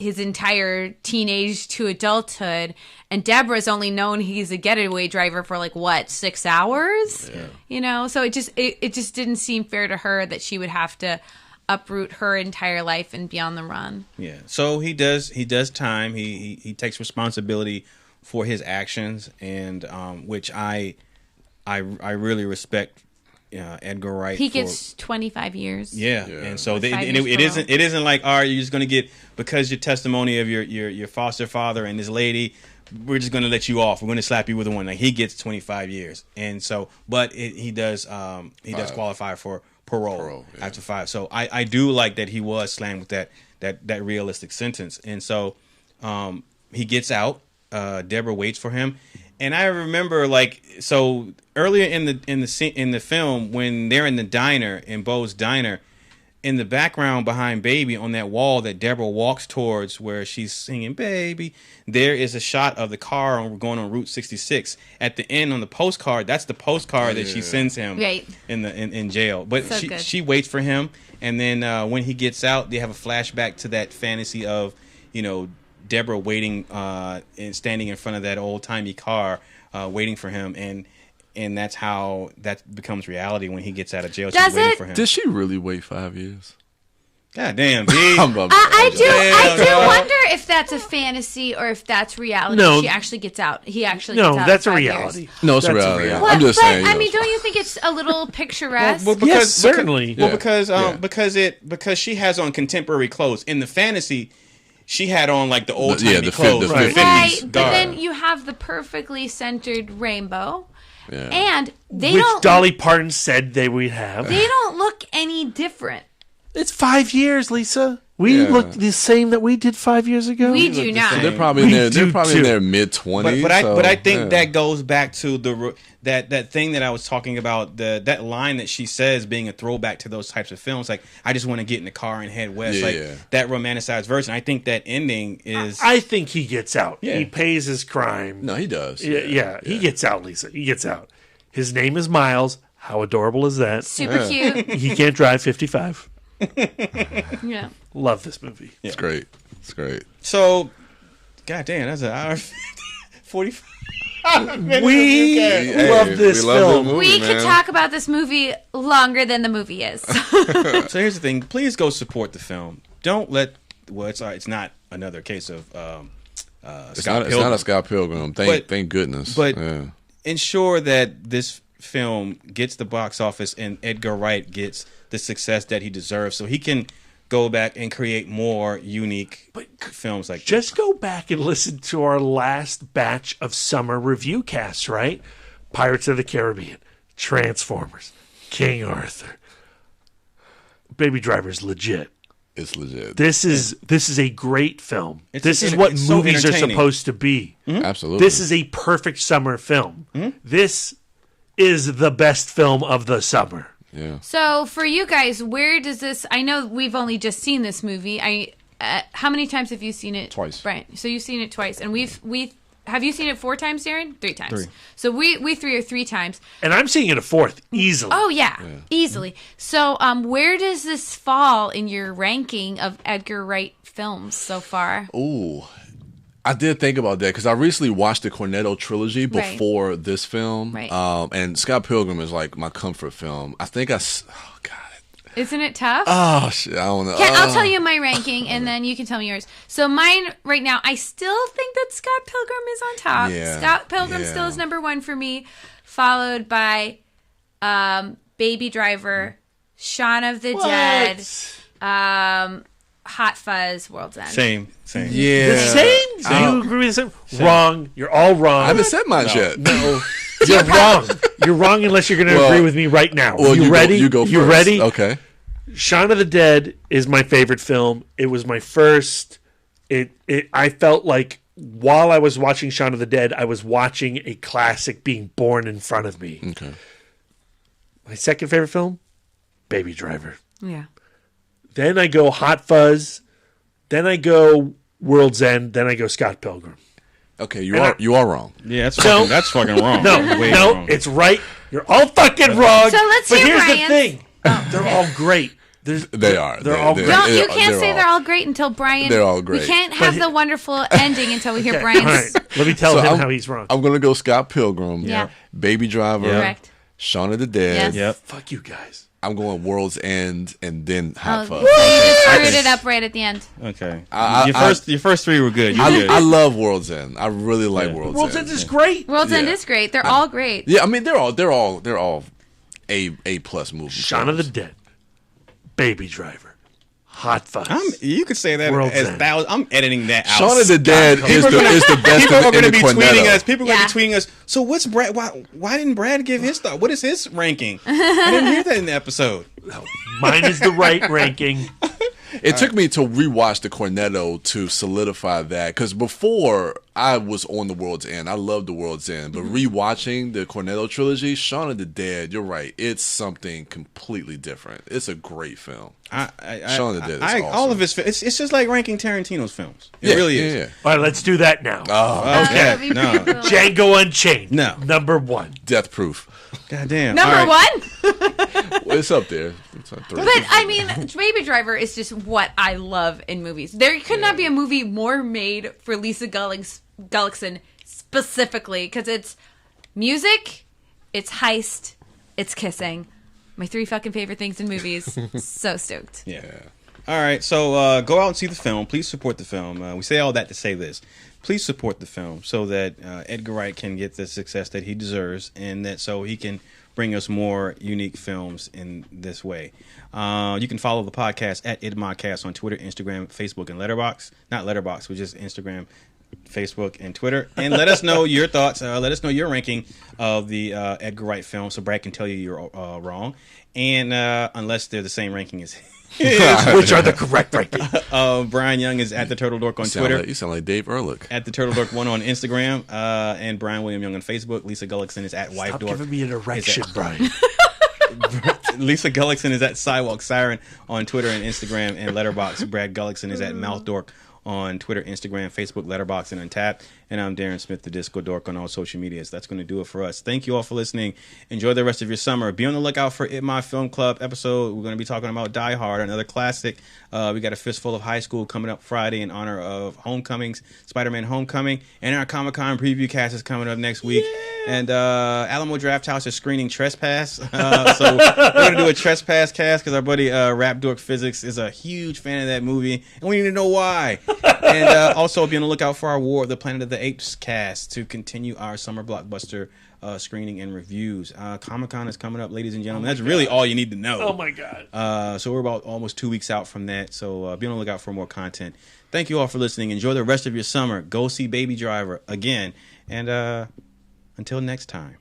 H: his entire teenage to adulthood, and Deborah's only known he's a getaway driver for 6 hours. Yeah. So it just didn't seem fair to her that she would have to uproot her entire life and be on the run.
F: Yeah. So he does time. He takes responsibility for his actions, and which I really respect. Edgar Wright.
H: He gets 25 years.
F: Yeah. And so it isn't like, all right, you're just going to get, because your testimony of your foster father and this lady, we're just going to let you off. We're going to slap you with one. Like, he gets 25 years, and so, but he does qualify for parole after 5. So I do like that he was slammed with that realistic sentence, and so he gets out. Deborah waits for him. And I remember, so earlier in the film, when they're in the diner, in Bo's diner, in the background behind Baby, on that wall that Deborah walks towards, where she's singing Baby, there is a shot of the car going on Route 66. At the end on the postcard, that's the postcard that she sends him in jail. But
H: so
F: she waits for him, and then when he gets out, they have a flashback to that fantasy of, Deborah waiting and standing in front of that old-timey car waiting for him, and that's how that becomes reality when he gets out of jail.
H: Does
F: She's waiting for him.
G: Did she really wait 5 years?
F: God damn, B.
H: I do wonder if that's a fantasy or if that's reality.
I: No.
H: She actually gets out. He actually gets out.
I: No, that's
H: in
I: a
H: 5
I: reality.
H: years.
G: No, it's a
I: That's
G: reality.
H: What?
G: I'm just
H: but,
G: saying.
H: I mean, don't you think it's a little picturesque?
I: Yes, certainly.
F: Because she has on contemporary clothes. In the fantasy, she had on the old timey
G: the
F: clothes.
G: the
H: right.
G: 50s
H: But then you have the perfectly centered rainbow.
G: Yeah.
H: And they
I: Which
H: don't
I: Dolly Parton said they would have.
H: They don't look any different.
I: It's 5 years, Lisa. We look the same that we did 5 years ago.
H: We do not.
G: They're probably in their mid-20s.
F: But I think that goes back to that thing that I was talking about, that line that she says being a throwback to those types of films. Like, I just want to get in the car and head west. That romanticized version. I think that ending is.
I: I think he gets out.
F: Yeah.
I: He pays his crime.
G: No, he does.
I: Yeah, he gets out, Lisa. He gets out. His name is Miles. How adorable is that?
H: Super cute.
I: He can't drive 55.
H: Yeah.
I: Love this movie.
G: Yeah. It's great.
F: So, goddamn, that's an hour 45.
I: We love this film.
H: We could talk about this movie longer than the movie is.
F: So here's the thing. Please go support the film. Don't let. Well, it's not another case of.
G: It's not a Scott Pilgrim. Thank goodness.
F: But ensure that this film gets the box office and Edgar Wright gets the success that he deserves, so he can go back and create more unique films like
I: Just
F: this.
I: go back and listen to our last batch of summer review casts, right? Pirates of the Caribbean, Transformers, King Arthur. Baby Driver's legit.
G: It's legit.
I: This is a great film.
F: It's
I: what
F: so
I: movies are
F: entertaining.
I: supposed to be.
G: Mm-hmm. Absolutely.
I: This is a perfect summer film. Mm-hmm. This is the best film of the summer.
G: Yeah.
H: So for you guys, where does this? I know we've only just seen this movie. How many times have you seen it?
G: Twice.
H: Brian. So you've seen it twice, and we have you seen it 4 times, Darren? 3 times.
F: 3.
H: So we 3 or 3 times.
I: And I'm seeing it a 4th easily.
H: Oh yeah, easily. So where does this fall in your ranking of Edgar Wright films so far?
G: Ooh. I did think about that because I recently watched the Cornetto trilogy before this film.
H: Right.
G: And Scott Pilgrim is like my comfort film. I think oh God.
H: Isn't it tough?
G: Oh, shit. I don't know.
H: I'll tell you my ranking, and then you can tell me yours. So mine right now, I still think that Scott Pilgrim is on top.
G: Yeah.
H: Scott Pilgrim still is number 1 for me, followed by Baby Driver, Shaun of the Dead, Hot Fuzz, World's End.
F: Same.
G: Yeah.
I: The same? You agree with the same? Wrong. You're all wrong.
G: I haven't said mine yet.
I: No. You're wrong. You're wrong unless you're going to agree with me right now.
G: Well,
I: you ready?
G: You go first.
I: You ready?
G: Okay.
I: Shaun of the Dead is my favorite film. It was my first. I felt like while I was watching Shaun of the Dead, I was watching a classic being born in front of me.
G: Okay.
I: My second favorite film, Baby Driver.
H: Yeah.
I: Then I go Hot Fuzz. Then I go World's End. Then I go Scott Pilgrim.
G: Okay, you are wrong.
F: Yeah, that's fucking wrong.
I: No, it's right. You're all fucking wrong.
H: So let's
I: but
H: hear
I: here's
H: Brian's.
I: the thing. They're all great.
G: They are.
I: They're all great.
H: You can't say they're all great until Brian.
G: They're all great.
H: We can't have the wonderful ending until we hear
I: Okay,
H: Brian's.
I: all right. Let me tell him how he's wrong.
G: I'm going to go Scott Pilgrim.
H: Yeah.
G: Baby Driver.
H: Correct.
G: Shaun of the Dead.
H: Yes.
F: Yep.
I: Fuck you guys.
G: I'm going World's End and then Hot
H: So
G: Fuzz.
H: you just screwed it up right at the end.
F: Okay.
G: I-
F: your first three were good. You were good.
G: I love World's End. I really like World's
I: World's
G: End.
I: End is great.
H: World's End
G: Yeah.
H: is great. They're all great.
G: Yeah, I mean they're all A plus movies.
I: Shaun of the Dead, Baby Driver, Hot Fuzz.
F: You could say that
I: World's
F: as
I: End.
F: thousands. I'm editing that out.
G: Shaun of the Dead is the best
F: People are
G: in
F: going to
G: the
F: be tweeting
G: Cornetto.
F: us. People are going
H: Yeah.
F: to be tweeting us. So what's Brad? Why didn't Brad give his thought? What is his ranking? I didn't hear that in the episode.
I: Mine is the right ranking.
G: It took me to rewatch the Cornetto to solidify that, because before I was on the World's End. I love the World's End, but rewatching the Cornetto trilogy, Shaun of the Dead, you're right. It's something completely different. It's a great film. Shaun of the Dead is awesome.
F: All of his it's just like ranking Tarantino's films. It really is.
G: Yeah.
I: All right, let's do that now.
G: Oh,
F: Okay. No.
I: Django Unchained.
F: No.
I: Number 1.
G: Death Proof.
F: God damn.
H: Number
F: All right.
H: 1.
G: Well, it's up there. It's on 3.
H: But I mean, Baby Driver is just what I love in movies. There could not be a movie more made for Lisa Gullickson specifically, because it's music, it's heist, it's kissing. My 3 fucking favorite things in movies. So stoked.
F: Yeah. All right. So go out and see the film. Please support the film. We say all that to say this. Please support the film so that Edgar Wright can get the success that he deserves, and that so he can bring us more unique films in this way. You can follow the podcast at IdModcast on Twitter, Instagram, Facebook, and Letterboxd. Not Letterboxd, but just Instagram, Facebook, and Twitter. And let us know your thoughts. Let us know your ranking of the Edgar Wright film, so Brad can tell you you're wrong. And unless they're the same ranking as
I: Which are the correct ranking?
F: Brian Young is at the Turtle Dork on Twitter.
G: You sound like Dave Ehrlich.
F: At the Turtle Dork 1 on Instagram, and Brian William Young on Facebook. Lisa Gullickson is at Wife
I: Stop
F: Dork.
I: giving me an erection, Brian.
F: Lisa Gullickson is at Sidewalk Siren on Twitter and Instagram, and Letterboxd. Brad Gullickson is at Mouth Dork on Twitter, Instagram, Facebook, Letterboxd, and Untappd. And I'm Darren Smith, the Disco Dork, on all social medias. That's going to do it for us. Thank you all for listening. Enjoy the rest of your summer. Be on the lookout for It My Film Club episode. We're going to be talking about Die Hard, another classic. We got a fistful of high school coming up Friday in honor of Homecoming's Spider-Man Homecoming. And our Comic-Con preview cast is coming up next week. And Alamo Draft House is screening Trespass. So we're going to do a Trespass cast because our buddy Rap Dork Physics is a huge fan of that movie. And we need to know why. And also be on the lookout for our War of the Planet of the Apes cast to continue our summer blockbuster screening and reviews. Comic-Con is coming up, ladies and gentlemen. That's really all you need to know.
I: Oh, my God.
F: So we're about almost 2 weeks out from that. So be on the lookout for more content. Thank you all for listening. Enjoy the rest of your summer. Go see Baby Driver again. And until next time.